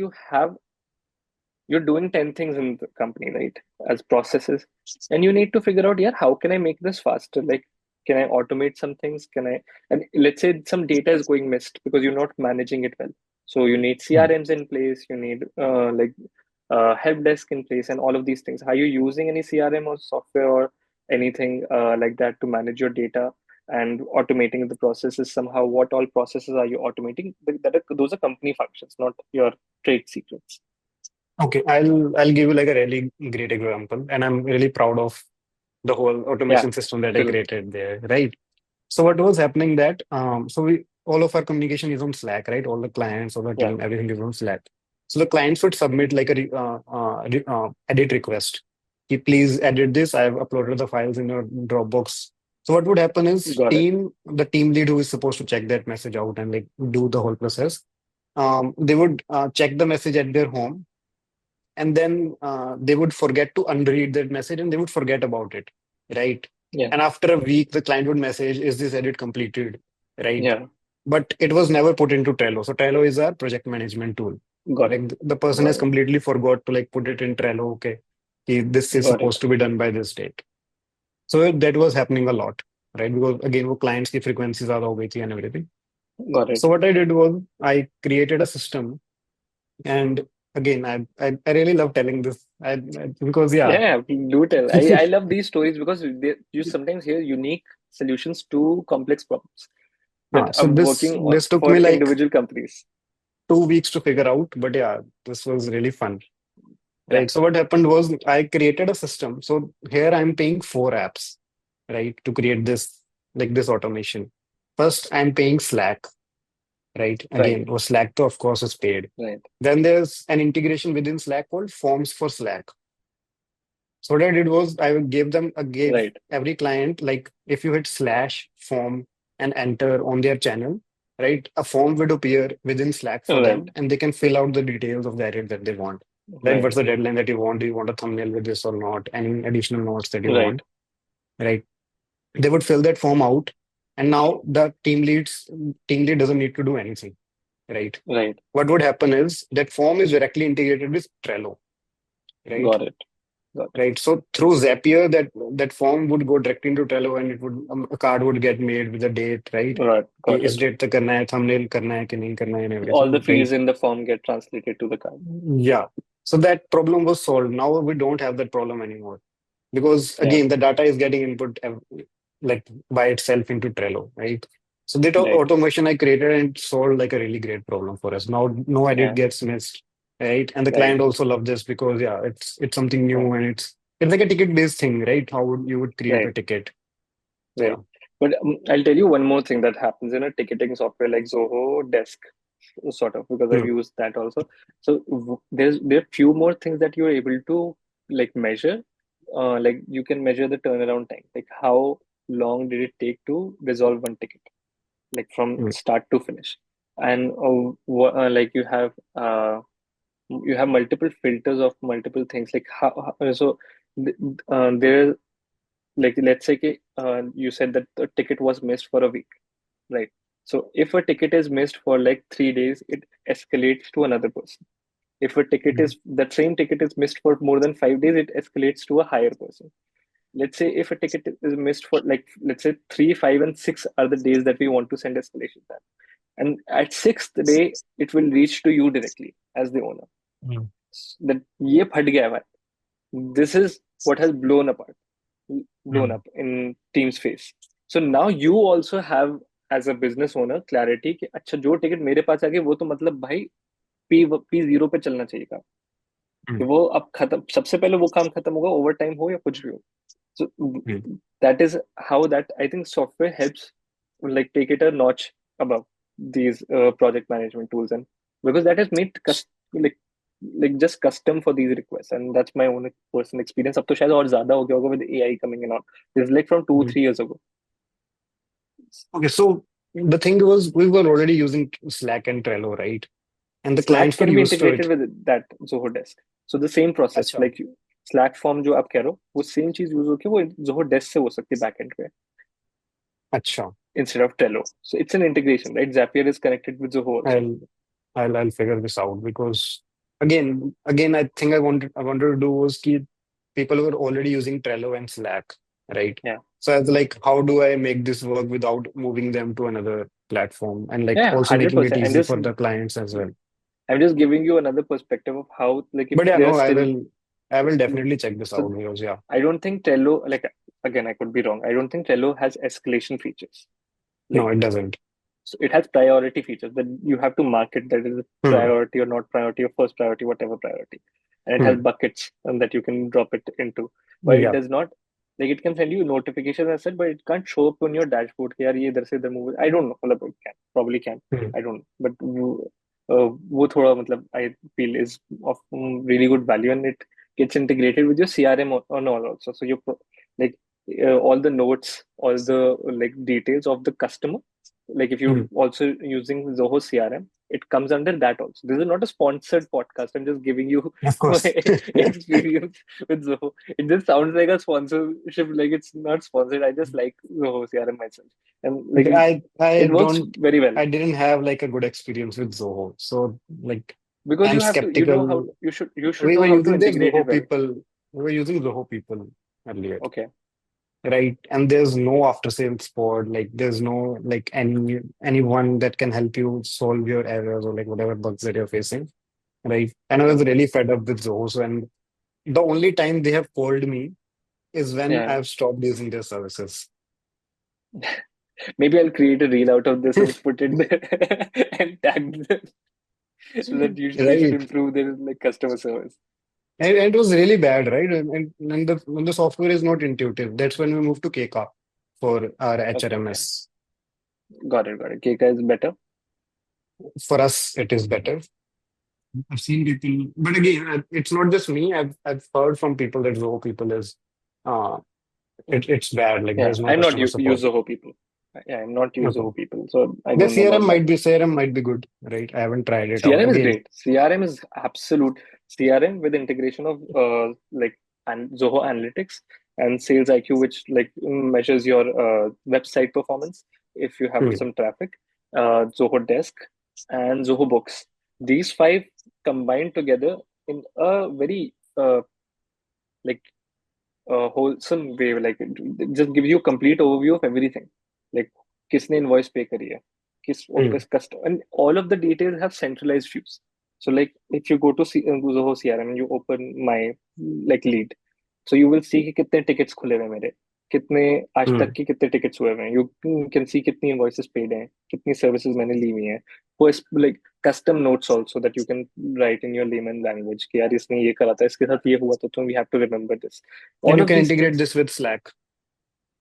you're doing 10 things in the company, right, as processes, and you need to figure out, yeah, how can I make this faster? Like, can I automate some things? Can I, and let's say some data is going missed because you're not managing it well. So you need Hmm. CRMs in place, you need help desk in place, and all of these things. Are you using any CRM or software or anything like that to manage your data and automating the processes somehow? What all processes are you automating? Those are company functions, not your trade secrets. Okay, I'll give you like a really great example, and I'm really proud of the whole Yeah, automation system that I till created there, right? So what was happening that so we all of our communication is on Slack, right? All the clients, all the yeah. team, everything is on Slack. So the clients would submit like a edit request. Ki, please edit this. I've uploaded the files in your Dropbox. So what would happen is Got it. the team lead who is supposed to check that message out and like do the whole process, they would check the message at their home, and then they would forget to unread that message and they would forget about it, right? Yeah. And after a week the client would message, is this edit completed, right? Yeah. But it was never put into Trello. So Trello is our project management tool. Got it. Like the person has Got it. completely forgot to like put it in Trello. Okay, this is Got it. supposed to be done by this date. So that was happening a lot, right? Because again वो clients की frequencies ज़्यादा हो गई थी and everything. Got it. So what I did was I created a system. And again, I really love telling this because yeah. Yeah, do tell. I love these stories because you sometimes hear unique solutions to complex problems that So are this working this took for me like individual companies. 2 weeks to figure out, but yeah, this was really fun. Yeah. Right. So what happened was I created a system. So here I'm paying 4 apps, right, to create this like this automation. First, I'm paying Slack, right? Right. Again, or Slack, though, of course, is paid. Right. Then there's an integration within Slack called Forms for Slack. So what I did was gave Right. every client, like if you hit slash form and enter on their channel, right, a form would appear within Slack for Right. them and they can fill out the details of the edit that they want. Right, Right. what's the deadline that you want? Do you want a thumbnail with this or not? Any additional notes that you Right. want, right? They would fill that form out, and now the team lead doesn't need to do anything, right? Right. What would happen is that form is directly integrated with Trello, right? Got it. Got it. Right. So through Zapier, that form would go directly into Trello, and it would a card would get made with a date, right? Right. कि Got इस it. Date तक करना है, thumbnail करना है कि नहीं करना है, and All the everything, fields right? in the form get translated to the card. Yeah. So that problem was solved. Now we don't have that problem anymore because Yeah. again the data is getting input like by itself into Trello, right? So that Right. automation I created and solved like a really great problem for us. Now no edit Yeah. gets missed, right? And the Right. client also loved this because yeah, it's something Yeah. new and it's like a ticket based thing, right? How would you would create a Right. ticket? Yeah. Right. But I'll tell you one more thing that happens in a ticketing software like Zoho Desk, sort of, because I've Hmm. used that also. So there are few more things that you're able to like measure, like you can measure the turnaround time, like how long did it take to resolve one ticket, like from mm, start to finish. And like you have multiple filters of multiple things, like so there, like let's say you said that the ticket was missed for a week, right? So if a ticket is missed for like 3 days, it escalates to another person. If a ticket mm, is that same ticket is missed for more than 5 days, it escalates to a higher person. Let's say if a ticket is missed for, like, let's say 3, 5, and 6 are the days that we want to send escalation at. And at sixth day, it will reach to you directly as the owner. mm, That ये फट गया है भाई. This is what has blown mm, up in team's face. So now you also have, as a business owner, clarity कि अच्छा जो ticket मेरे पास आ गई वो तो मतलब भाई P0 पे चलना चाहिए था, कि mm, वो अब खत्म, सबसे पहले वो काम खत्म होगा, ओवर टाइम हो या कुछ भी हो. So mm, that is how that I think software helps, like take it a notch above these project management tools. And because that is made like just custom for these requests, and that's my own personal experience. अब तो शायद और ज्यादा हो गया होगा with AI coming in on. This is like from two mm. three years ago. Okay, so the thing was we were already using Slack and Trello, right? And the Slack clients were can be used to integrated it. with that Zoho Desk. So the same process, अच्छा, like Slack form जो आप कह रहे हो, वो same चीज use होके वो Zoho Desk से हो सकती है बैकएंड पे, अच्छा. instead of Trello. So it's an integration, right? Zapier is connected with Zoho also. I'll I'll figure this out because again I think I wanted to do was keep people who are already using Trello and Slack, right? Yeah. So I was like, how do I make this work without moving them to another platform and like Yeah, also making it 100%. And easy just for the clients as well. I'm just giving you another perspective of how, like, if But yeah, there are no, still, I will definitely check this so out because yeah. I don't think Trello, like, again, I could be wrong. I don't think Trello has escalation features. No, Like, it doesn't. so it has priority features that you have to mark it, that is a Hmm, priority or not priority or first priority, whatever priority. And it has hmm. buckets that you can drop it into. But it Yeah. does not, like, it can send you notifications, as I said, but it can't show up on your dashboard. कि यार ये इधर से इधर move. I don't know. मतलब it can, probably can. Hmm, I don't know. But वो थोड़ा मतलब I feel is of really good value, and it gets integrated with your CRM on all also. So you like all the notes, all the like details of the customer, like if you're hmm. also using Zoho CRM, it comes under that also. This is not a sponsored podcast. I'm just giving you Of my course. experience with Zoho. It just sounds like a sponsorship, like it's not sponsored. I just like Zoho CRM myself, and like Okay, I it works don't very well I didn't have like a good experience with Zoho. So like because I'm you have to, you know how skeptical. you should We know were how to using the integrate it Zoho well. people. We were using Zoho people earlier, Okay, right? And there's no after sales support. Like there's no like anyone that can help you solve your errors or like whatever bugs that you're facing, right? And I okay, was really fed up with Zoho. So, and the only time they have called me is when yeah. I've stopped using their services. Maybe I'll create a reel out of this and put it there and tag them that they should Right. improve their like customer service. And it was really bad, right? And when the software is not intuitive, that's when we move to KK for our Okay, okay. HRMS. Got it, got it. Keka is better. For us, it is better. I've seen people, but again, it's not just me. I've heard from people that Zoho people is uh it's bad. Like Yeah, there's no I'm not customer support. use Zoho people. Yeah, I'm not use Okay. Zoho people, so I The don't know about that. CRM might be good, right? I haven't tried it out. CRM is Again, great. CRM is absolute. CRM with integration of like and Zoho Analytics and Sales IQ, which like measures your website performance if you have hmm, some traffic. Zoho Desk and Zoho Books. These five combined together in a very like wholesome way, like it just gives you a complete overview of everything, like किसने invoice pay करी है, किस hmm, office custom, and all of the details have centralized views. So like if you go to Zoho CRM and you open my like lead, so you will see कि कितने tickets खुले हुए हैं मेरे, कितने आज तक hmm. के कितने tickets हुए हुए हैं, you can see कितनी invoices paid हैं, कितनी services मैंने ली हुई हैं, वो like custom notes also that you can write in your layman language कि यार इसने ये करा था, इसके साथ ये हुआ था, तो we have to remember this, And all you of can these integrate things. this with Slack.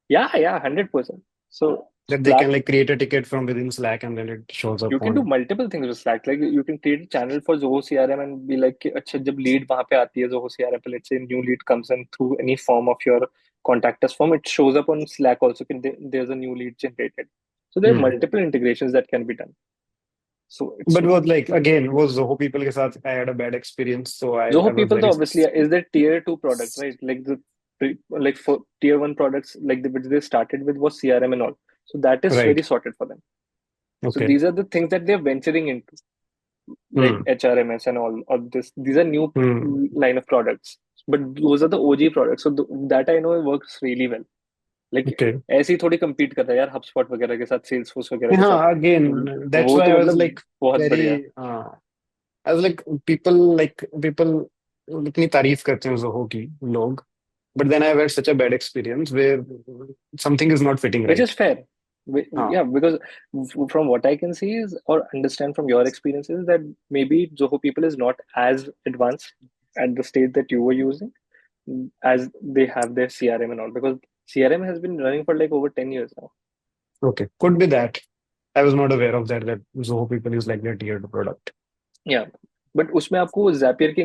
Yeah, yeah, 100%. So That they Slack, can like create a ticket from within Slack and then it shows up you can do on. multiple things with Slack. Like you can create a channel for Zoho CRM and be like, अच्छा जब lead वहाँ पे आती है Zoho CRM पे, let's say new lead comes in through any form of your contact us form, it shows up on Slack also. There's a new lead generated. So there are Hmm. multiple integrations that can be done. So it's But was like again was Zoho people के साथ I had a bad experience, so I Zoho was people, very. though, obviously, is their tier two product, right? Like like for tier one products, like which they started with was CRM and all. So that is Right. very sorted for them. So Okay. these are the things that they're venturing into, like Hmm. HRMS and all of this. These are new Hmm. line of products, but those are the OG products. So that I know works really well. Like Okay. ऐसे ही थोड़ी compete कर रहा है यार HubSpot वगैरह के साथ, Salesforce वगैरह के साथ. हाँ, again, that's वो why तो I was मतलब like बहुत बढ़िया. very. I was like people इतनी तारीफ करते हैं Zoho की लोग, but then I've had such a bad experience where something is not fitting Which right. is fair. हाँ. Yeah, because from what I can see is or understand from your experiences that maybe Zoho people is not as advanced at the stage that you were using as they have their CRM and all, because CRM has been running for like over 10 years now. Okay. Could be that. I was not aware of that Zoho people is like their tiered product. Yeah, but उसमें आपको Zapier की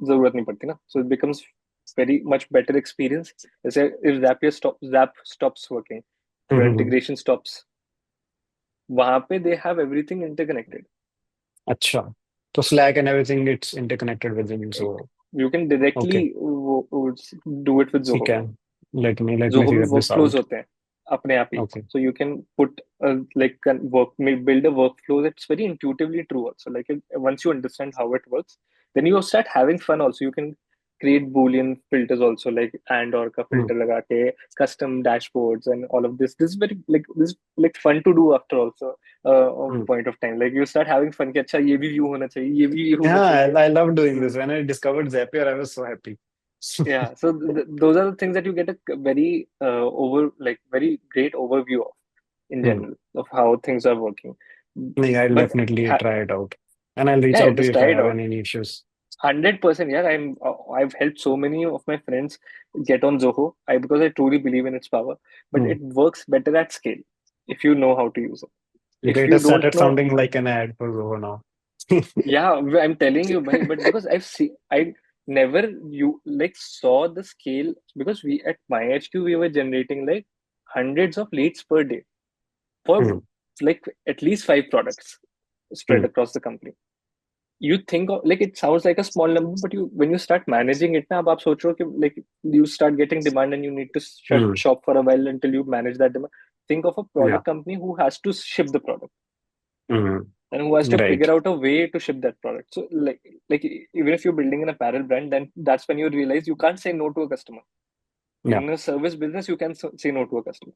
जरूरत नहीं पड़ती ना, so it becomes very much better experience. जैसे if Zap stops working, the integration stops. वहां पे they have everything interconnected. अच्छा. तो Slack and everything it's interconnected within Zoho. You can Okay. directly do it with ठीक Zoho. है. Let me Zoho में figure this workflows out. होते हैं अपने आप ही. Okay. So you can put like can work build a workflow that's very intuitively true also. Like once you understand how it works, then you start having fun also. You can create Boolean filters also, like and or का Hmm. filter लगा के custom dashboards and all of this. This is like fun to do after also a Hmm. point of time. Like you start having fun कि अच्छा ये भी view होना चाहिए, ये भी view Yeah, होना चाहिए. I love doing this. When I discovered Zapier, I was so happy. Yeah, so those are the things that you get a very like very great overview of in Hmm. general of how things are working. नहीं, I'll But definitely try it out. And I'll reach yeah, out to you just if try I it have out. any issues. 100%. Yeah, I've helped so many of my friends get on Zoho. Because I truly believe in its power. But Hmm. it works better at scale if you know how to use it. Okay, If it you has don't started know, sounding like an ad for Zoho now. yeah, I'm telling you, bhai, but because I never you like saw the scale, because we at my HQ we were generating like hundreds of leads per day for Hmm. like at least five products spread Hmm. across the company. You think of like it sounds like a small number, but you when you start managing it, now, आप सोच रहे हो कि like you start getting demand and you need to shut Hmm. shop for a while until you manage that demand. Think of a Yeah. product company who has to ship the product Hmm. and who has to Right. figure out a way to ship that product. So like even if you're building an apparel brand, then that's when you realize you can't say no to a customer. Yeah. In a service business, you can say no to a customer.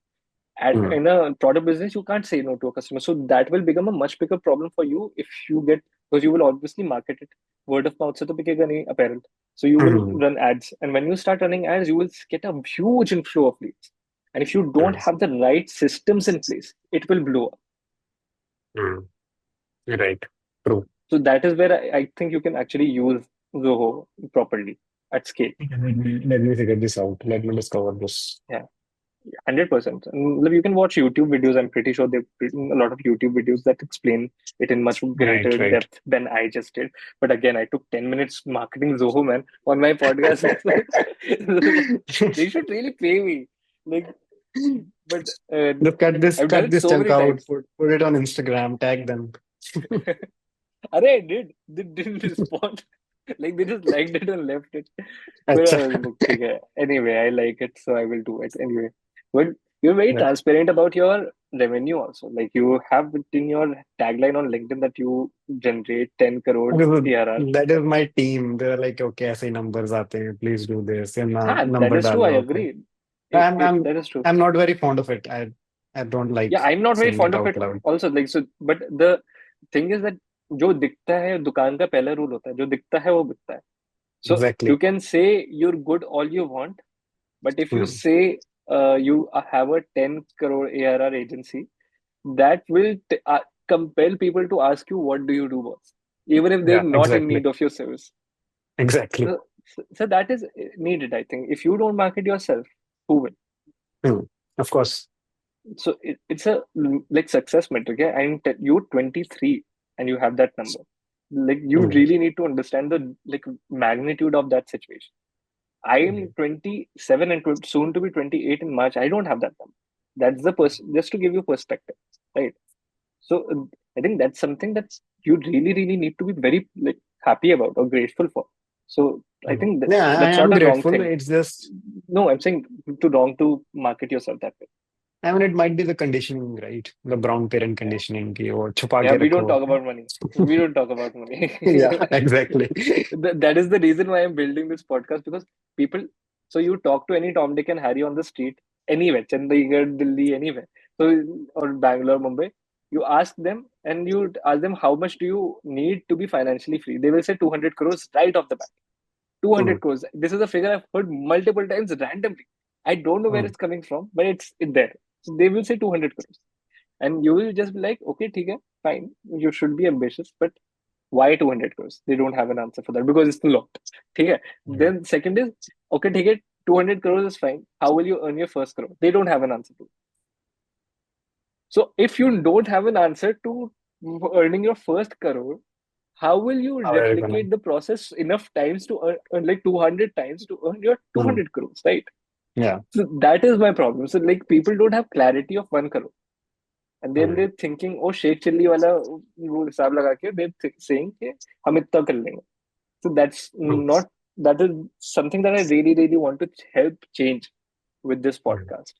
Hmm. In a product business, you can't say no to a customer. So that will become a much bigger problem for you if you get, because you will obviously market it. Word of mouth se to bikega nahi apparel. So you will Hmm. run ads. And when you start running ads, you will get a huge inflow of leads. And if you don't Hmm. have the right systems in place, it will blow up. Hmm. Right. True. So that is where I think you can actually use Zoho properly at scale. Okay, let me figure this out. Let me discover this. Yeah. 100%. And you can watch YouTube videos. I'm pretty sure they've written a lot of YouTube videos that explain it in much Right. greater Right. depth than I just did. But again, I took 10 minutes marketing Zoho, man, on my podcast. They should really pay me. Like, but Look at this. I've done Cut it this so chunk many out. times. Put it on Instagram. Tag them. Arey, I did. They didn't respond. Like they just liked it and left it. But अच्छा. I was like, okay. Anyway, I like it, so I will do it anyway. But you're very transparent about your revenue also. Like you have it in your tagline on LinkedIn that you generate 10 crore Okay, so ARR. that is my team. They're like, okay, ऐसे ही numbers आते हैं. Please do this. या ना Ah, that number is true. I डालना होता है. agree. I'm I'm That is true. I'm not very fond of it. I don't Yeah, like I'm not very saying fond it of out it loud. also. Like so, but the thing is that जो दिखता है दुकान का पहला rule होता है, जो दिखता है वो बिकता है. So you Exactly. can say you're good all you want, but if you Hmm. say you have a 10 crore ARR agency, that will compel people to ask you, what do you do, boss? Even if they're Yeah, not in exactly. need of your service. Exactly. So that is needed, I think. If you don't market yourself, who will? Hmm. Of course. So it's a like success metric. Yeah, and you're 23 and you have that number. Like you Mm. really need to understand the like magnitude of that situation. I am Mm. 27 and soon to be 28 in March. I don't have that number. That's the person. Just to give you perspective, right? So I think that's something that you really, really need to be very like happy about or grateful for. So I Mm. think Yeah, I that's am not a wrong grateful. thing. It's just, No, I'm saying to wrong to market yourself that way. I mean, it might be the conditioning, right? The brown parent Yeah, conditioning ki wo छुपा yeah. के We don't रखो. talk about money. We don't talk about money. Yeah, exactly. That is the reason why I'm building this podcast because people. So you talk to any Tom, Dick, and Harry on the street, anywhere, Chandigarh, Delhi, anywhere. So or Bangalore, Mumbai. You ask them and you ask them how much do you need to be financially free. They will say 200 crores right off the bat. 200 Mm. crores. This is a figure I've heard multiple times randomly. I don't know where Mm. it's coming from, but it's there. So they will say 200 crores. And you will just be like, okay, okay, fine. You should be ambitious, but why 200 crores? They don't have an answer for that because it's a lot. Okay. Mm. Then second is, okay, okay, 200 crores is fine. How will you earn your first crore? They don't have an answer to it. So if you don't have an answer to earning your first crore, how will you How are you gonna? replicate the process enough times to earn like 200 times to earn your Mm. 200 crores, right? Yeah. So that is my problem. So like people don't have clarity of 1 crore. And then Mm. they're thinking, oh, Sheikh Chilli वाला वो हिसाब लगा के they're saying कि हम इतना कर लेंगे. So that's True. not that is something that I really really want to help change with this Mm. podcast.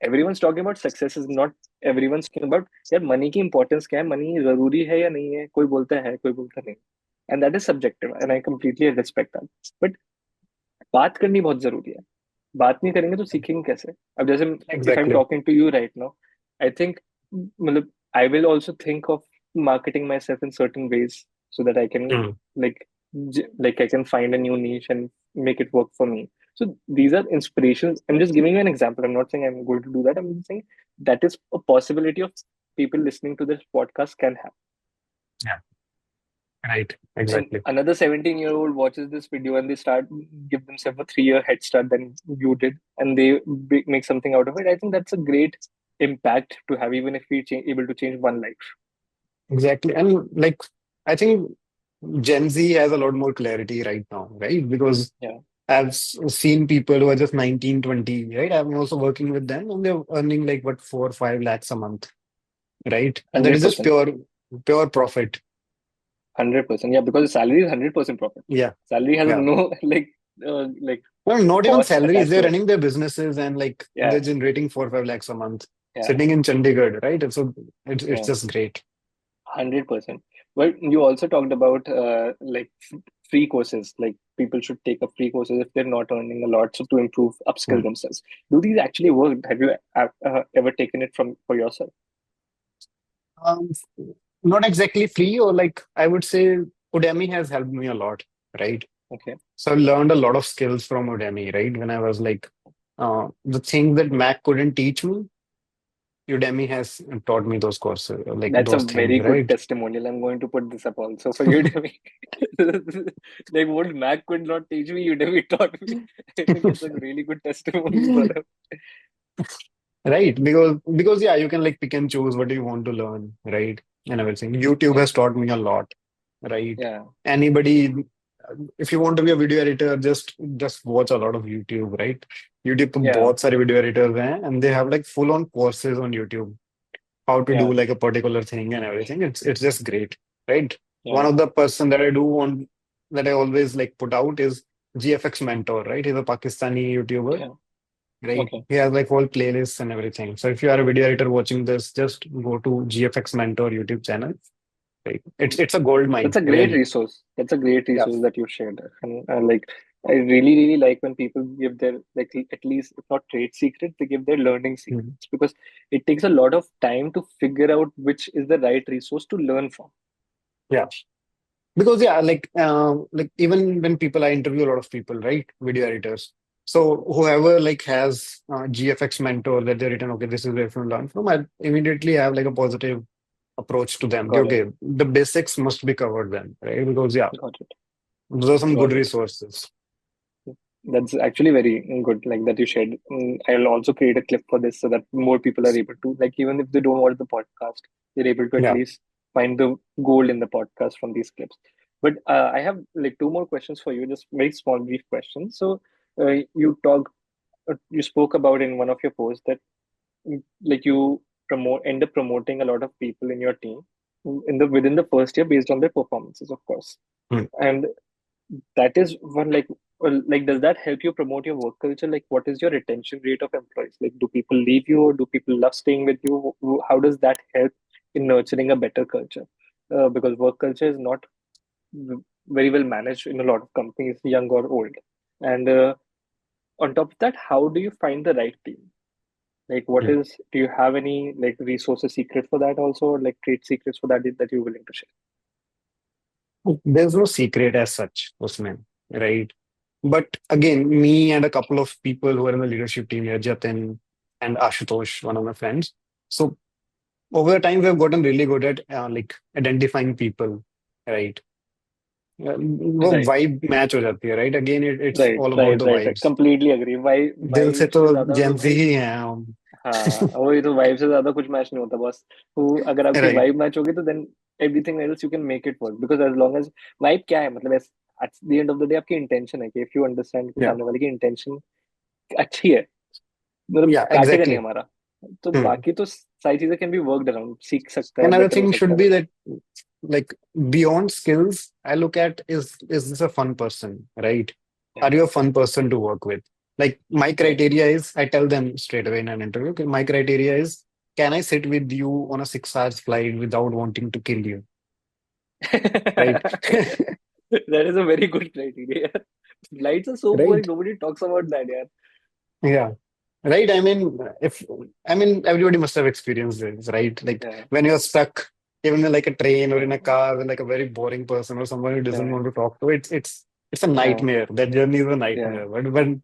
Everyone's talking about success is not everyone's talking about यार money की importance क्या है, money जरूरी है या नहीं है, कोई बोलता है कोई बोलता नहीं, and that is subjective and I completely respect that. But बात करनी बहुत जरूरी है. बात नहीं करेंगे तो सीखेंगे कैसे? अब जैसे if I'm Exactly. talking to you right now, I think मतलब I will also think of marketing myself in certain ways so that I can Mm. like like I can find a new niche and make it work for me. So these are inspirations. I'm just giving you an example. I'm not saying I'm going to do that. I'm just saying that is a possibility of people listening to this podcast can have. Yeah. Right. And Exactly. another 17-year-old watches this video and they start give themselves a 3 year head start than you did and they make something out of it. I think that's a great impact to have even if we able to change one life. Exactly. And like, I think Gen Z has a lot more clarity right now, right? Because Yeah, Seen people who are just 19, 20, right? I'm also working with them and they're earning like what, 4 or 5 lakhs a month, right? And that is just 100%. pure profit. 100%. Yeah, because the salary is 100% profit. Yeah. Salary has Yeah. no like Well, not even cost salaries. attached They're to it. running their businesses and like they're Yeah, generating 4 or 5 lakhs a month, yeah, sitting in Chandigarh, right? And so it's yeah. just great. 100%. But you also talked about like free courses. Like people should take up free courses if they're not earning a lot, so to improve, upskill Hmm. themselves. Do these actually work? Have you ever taken it from for yourself? Um, Not exactly free, or like I would say Udemy has helped me a lot, right? Okay, So I learned a lot of skills from Udemy, right? When I was like, the things that Mac couldn't teach me, Udemy has taught me those courses, like that's a those things, very good right? testimonial. I'm going to put this up also for Udemy. Like what Mac could not teach me, Udemy taught me. I think it's a really good testimony for them. Right, because yeah, you can like pick and choose what you want to learn, right? And everything. YouTube Yeah, has taught me a lot, right? yeah, Anybody, if you want to be a video editor, just watch a lot of YouTube, right? YouTube पे yeah, बहुत सारे video editors हैं, and they have like full on courses on YouTube, how to do yeah, like a particular thing and everything. It's just great, right? One yeah, of the person that I do want that I always like put out is GFX Mentor, right? He's a Pakistani YouTuber, yeah. right? Okay. He has like whole playlists and everything. So if you are a video editor watching this, just go to GFX Mentor YouTube channel. Right? It's a gold That's mine, a great really. resource. That's a great Yeah. resource that you shared. And like, I really, really like when people give their, like, at least, if not trade secrets, they give their learning Mhm. secrets because it takes a lot of time to figure out which is the right resource to learn from. Yeah. Because yeah, like even when people I interview a lot of people, right? Video editors. So whoever like has GFX mentor that they're written, okay, this is where you can learn from, I immediately have like a positive approach to them. Got it. Okay, the basics must be covered then, right? Because yeah, Got it. those are some good Got it. resources. That's actually very good, like that you shared. I'll also create a clip for this so that more people are able to, like, even if they don't watch the podcast, they're able to at Yeah. least find the gold in the podcast from these clips. But I have like two more questions for you, just very small, brief questions. So you spoke about in one of your posts that like you end up promoting a lot of people in your team in the within the first year based on their performances, of course. Mm. And that is one like, well, like does that help you promote your work culture? Like what is your retention rate of employees? Like do people leave you or do people love staying with you? How does that help in nurturing a better culture? Because work culture is not very well managed in a lot of companies, young or old. And on top of that, how do you find the right team? Like what Mm. is, do you have any like resources secret for that also, or like trade secrets for that that you're willing to share? There's no secret as such, Usman, right? But again, me and a couple of people who are in the leadership team here, Jatin and Ashutosh, one of my friends. So over the time, we have gotten really good at like identifying people, right? वो Right. vibe match हो जाती है, right? Again, it's Right, all about right, the right, right. vibes. Completely agree. दिल से vibe तो से ज्यादा तो जेन जी भाई, ही हैं हम। हाँ वही तो, वाइब से ज्यादा कुछ मैच नहीं होता बस। तो अगर आपकी Right. वाइब मैच होगी तो then everything else you can make it work, because as long as vibe क्या है मतलब, at the end of the day आपकी इंटेंशन है कि इफ यू अंडरस्टैंड कि Yeah. सामने वाले की इंटेंशन अच्छी है, मतलब Yeah, काटेगा नहीं exactly. हमारा, तो Hmm. बाकी तो सारी चीजें कैन बी वर्कड अराउंड, सीख सकता है, Another बेटर हो thing सकता should है be but. that, like, beyond skills, I look at is this a fun person, right? Are you a fun person to work with? Like my Right. criteria is, I tell them straight away in an interview, okay, my criteria is, can I sit with you on a 6 hours flight without wanting to kill you, right? That is a very good criteria. Lights are so boring. Right? Nobody talks about that, yeah. Yeah. Right. I mean, if I mean everybody must have experienced this, right? Like Yeah, when you're stuck, even in like a train or in a car with like a very boring person or someone who doesn't yeah, want to talk to, it's a yeah, nightmare. That journey is a yeah, nightmare. yeah.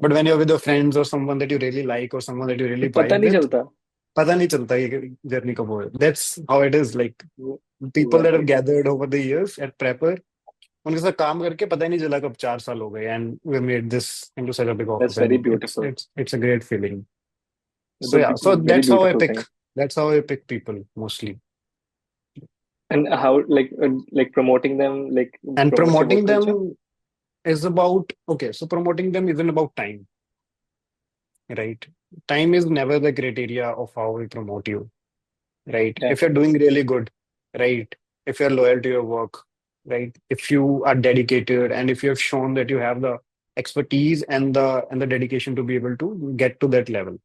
But when you're with your friends or someone that you really like or someone that you तो really पता vibe नहीं with, चलता। पता नहीं चलता ये journey कब हुआ है. That's how it is. Like people that have Exactly. gathered over the years at Prepper, उनके साथ काम करके पता ही नहीं चला कब 4 साल हो गए, and we made this into such a big That's office, very and beautiful. it's a great feeling. It's So a yeah, so very beautiful thing. that's how I pick people mostly. And how like promoting them, like And promote your work promoting culture. them is about, okay, so promoting them isn't about time, right? Time is never the criteria of how we promote you, right? Yeah, If you're doing really good, right? If you're loyal to your work, right? If you are dedicated and if you have shown that you have the expertise and the dedication to be able to get to that level,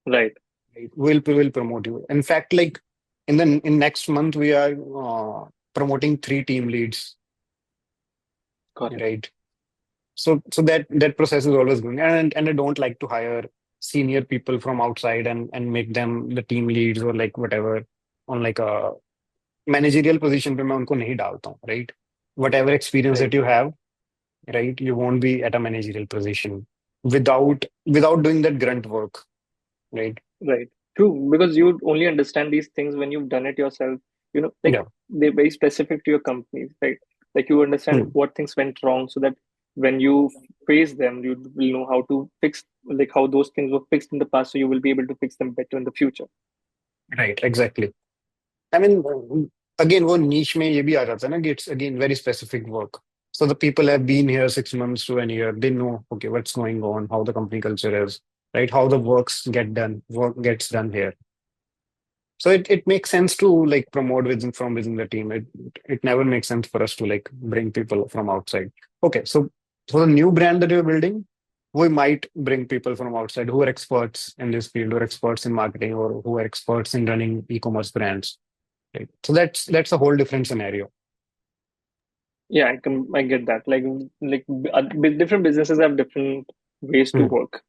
right. right? We'll promote you. In fact, like in next month we are promoting 3 team leads, Got it. right? So that process is always going, and I don't like to hire senior people from outside and make them the team leads or like whatever on like a managerial position पे मैं उनको नहीं डालता हूँ, right? Whatever experience Right. that you have, right? You won't be at a managerial position without doing that grunt work, right? Right. True. Because you only understand these things when you've done it yourself. Like Yeah. they're very specific to your company, right? Like you understand Hmm. what things went wrong so that when you face them, you will know how to fix, like how those things were fixed in the past, so you will be able to fix them better in the future. Right, exactly. I mean, again, वो niche में ये भी आ जाता है ना कि it's again very specific work. So the people have been here 6 months to a year. They know, okay, what's going on, how the company culture is, right? How the work gets done here. So it makes sense to like promote from within the team. It never makes sense for us to like bring people from outside. Okay, so for the new brand that you're building, we might bring people from outside who are experts in this field, or experts in marketing, or who are experts in running e-commerce brands. Right. So that's a whole different scenario. Yeah, I get that. Different businesses have different ways to Hmm. work.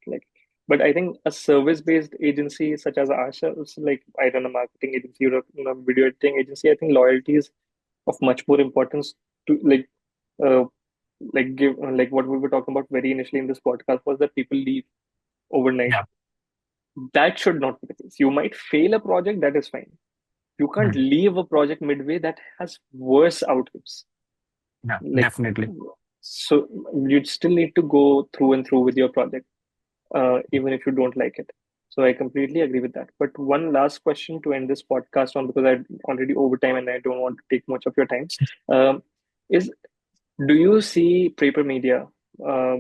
But I think a service-based agency such as ourselves, like I run a marketing agency or a video editing agency, I think loyalty is of much more importance to uh, give like what we were talking about very initially in this podcast was that people leave overnight. Yeah. That should not be the case. You might fail a project, that is fine. You can't leave a project midway that has worse outcomes. Yeah, Like definitely. So you'd still need to go through and through with your project, even if you don't like it. So I completely agree with that. But one last question to end this podcast on, because I'm already over time and I don't want to take much of your time, um, is, do you see Praper Media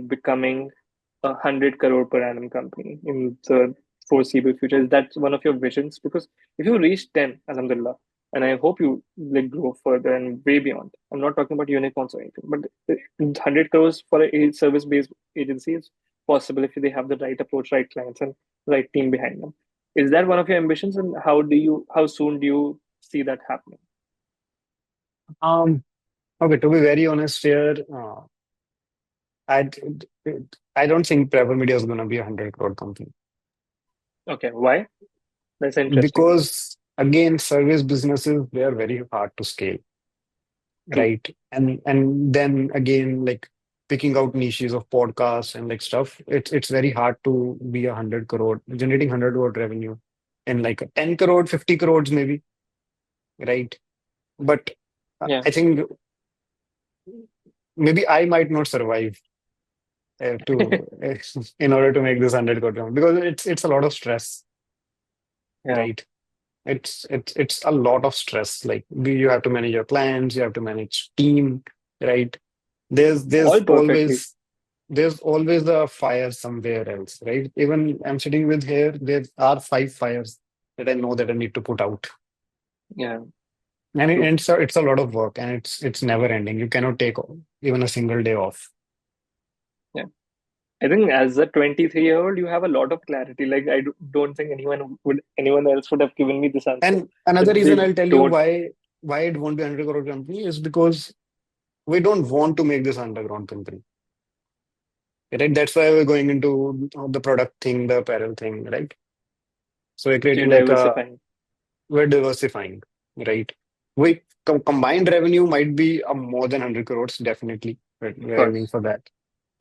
becoming 100 crore per annum company in the foreseeable future? Is that one of your visions? Because if you reach 10, Alhamdulillah, and I hope you like grow further and way beyond. I'm not talking about unicorns or anything, but 100 crores for a service-based agency is possible if they have the right approach, right clients, and right team behind them. Is that one of your ambitions, and how soon do you see that happening? Um, okay, to be very honest here, I I don't think Praper Media is going to be a 100 crore company Okay, why? That's interesting. because again, service businesses they are very hard to scale, True. right? And then again, like picking out niches of podcasts and like stuff, it's very hard to be 100 crore generating 100 crore revenue in like a 10 crore, 50 crores maybe, right? But Yeah. I think maybe I might not survive to in order to make this 100 crore revenue because it's a lot of stress, Yeah. right? It's a lot of stress. Like you have to manage your plans, you have to manage team, right? There's All there's perfectly. always there's always a fire somewhere else, right? Even I'm sitting with here, there are five fires that I know that I need to put out. Yeah. And True. it's a lot of work and it's never ending. You cannot take even a single day off. Yeah. I think as a 23-year-old, you have a lot of clarity. Like don't think anyone else would have given me this answer, And another but reason they I'll tell you don't. why it won't be 100 crore company is because we don't want to make this underground company. Right? That's why we're going into the product thing, the apparel thing, right? So we're You're creating like a diversifying. we're diversifying, right? We combined revenue might be more than 100 crores, definitely. Of We're aiming course. for that,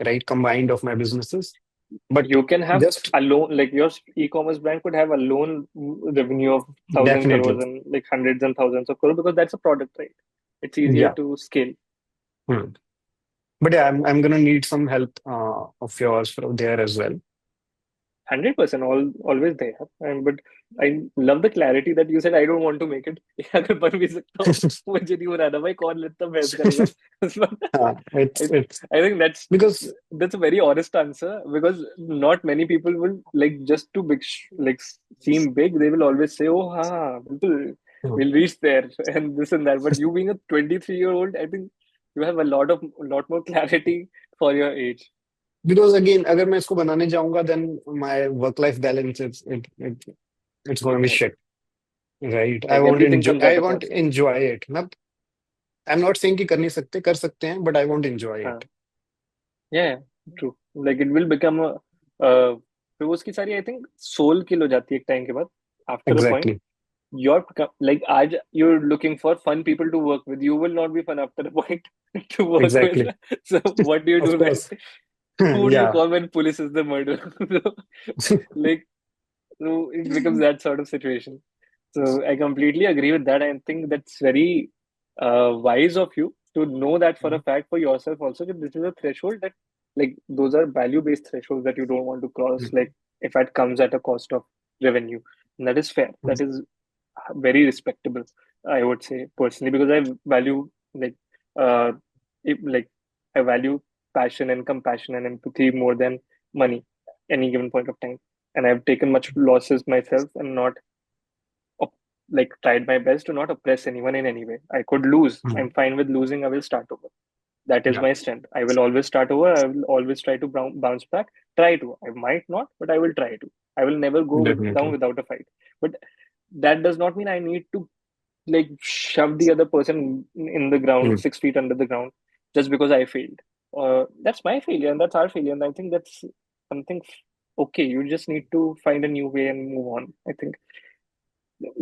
right? Combined of my businesses. But You can have just a loan, like your e-commerce brand could have a loan revenue of 1,000 crores definitely, and like hundreds and thousands of crores, because that's a product, right? It's easier yeah. to scale. Hmm. But yeah, I'm gonna need some help of yours from there as well. 100% always there. And but I love the clarity that you said, I don't want to make it. अगर बन भी सकता हूँ, मुझे नहीं बनाना भाई, कौन इतना बहस करेगा. It's I, it's I think because that's a very honest answer, because not many people will like, just to like seem big, they will always say, oh ha, hmm, we'll reach there and this and that. But you being a 23-year-old, I think you have a lot more clarity for your age. because again, अगर मैं इसको बनाने जाऊंगा, then my work life balance it's going to be Right. shit, right? Like everything comes I at a won't cost. enjoy it. I'm not saying कि कर नहीं सकते, कर सकते हैं, but I won't enjoy हाँ. it. Yeah, true. Like it will become a फिर वो उसकी सारी, I think, सोल किल हो जाती है एक टाइम के बाद. After a point, Exactly, like आज you're looking for fun people to work with. You will not be fun after a point to work with. exactly. So what do you Of do then? course. Who do you Yeah. call when police is the murderer? So, like, so it becomes that sort of situation. So I completely agree with that. I think that's very wise of you to know that for a fact for yourself also, that this is a threshold that, like, those are value-based thresholds that you don't want to cross. Like if it comes at a cost of revenue, and that is fair. That is very respectable, I would say personally, because I value like uh, like I value passion and compassion and empathy more than money any given point of time. And I've taken much losses myself and not like tried my best to not oppress anyone in any way. I could lose. Mm. I'm fine with losing. I will start over. That is Yeah, my strength. I will always start over. I will always try to bounce back. Try to. I might not, but I will try to. I will never go down definitely. without a fight. But that does not mean I need to like shove the other person in the ground, Mm. 6 feet under the ground, just because I failed. That's my failure and that's our failure. And I think that's something okay. You just need to find a new way and move on. I think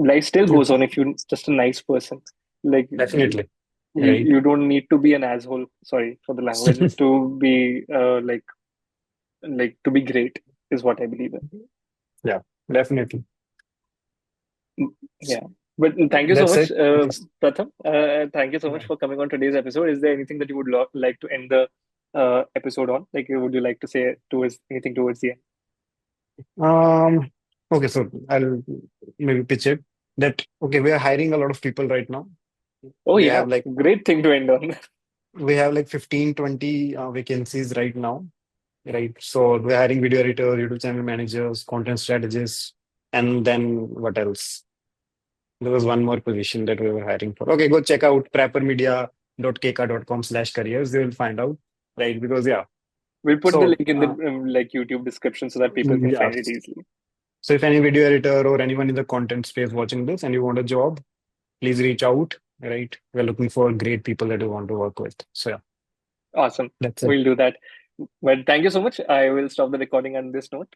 life still Yeah, goes on if you're just a nice person. Like definitely. you, Right. you don't need to be an asshole. Sorry for the language. To be to be great is what I believe in. Yeah, definitely. Yeah. But thank you so That's much, it. Yes. Pratham. Thank you so much for coming on today's episode. Is there anything that you would like to end the episode on? Like, would you like to say towards anything towards the end? Um, okay, so I'll maybe pitch it that okay, we are hiring a lot of people right now. Oh We yeah, have like great thing to end on. 15, 20 vacancies right now, right? So we're hiring video editors, YouTube channel managers, content strategists, and then what else? There was one more position that we were hiring for. Okay, go check out preppermedia.kk.com/careers. You will find out, right? Because yeah, We'll put the so link in the like YouTube description so that people can yeah. find it easily. So if any video editor or anyone in the content space watching this and you want a job, please reach out, right? We're looking for great people that we want to work with. So yeah, Awesome. that's it. We'll do that. Well, thank you so much. I will stop the recording on this note.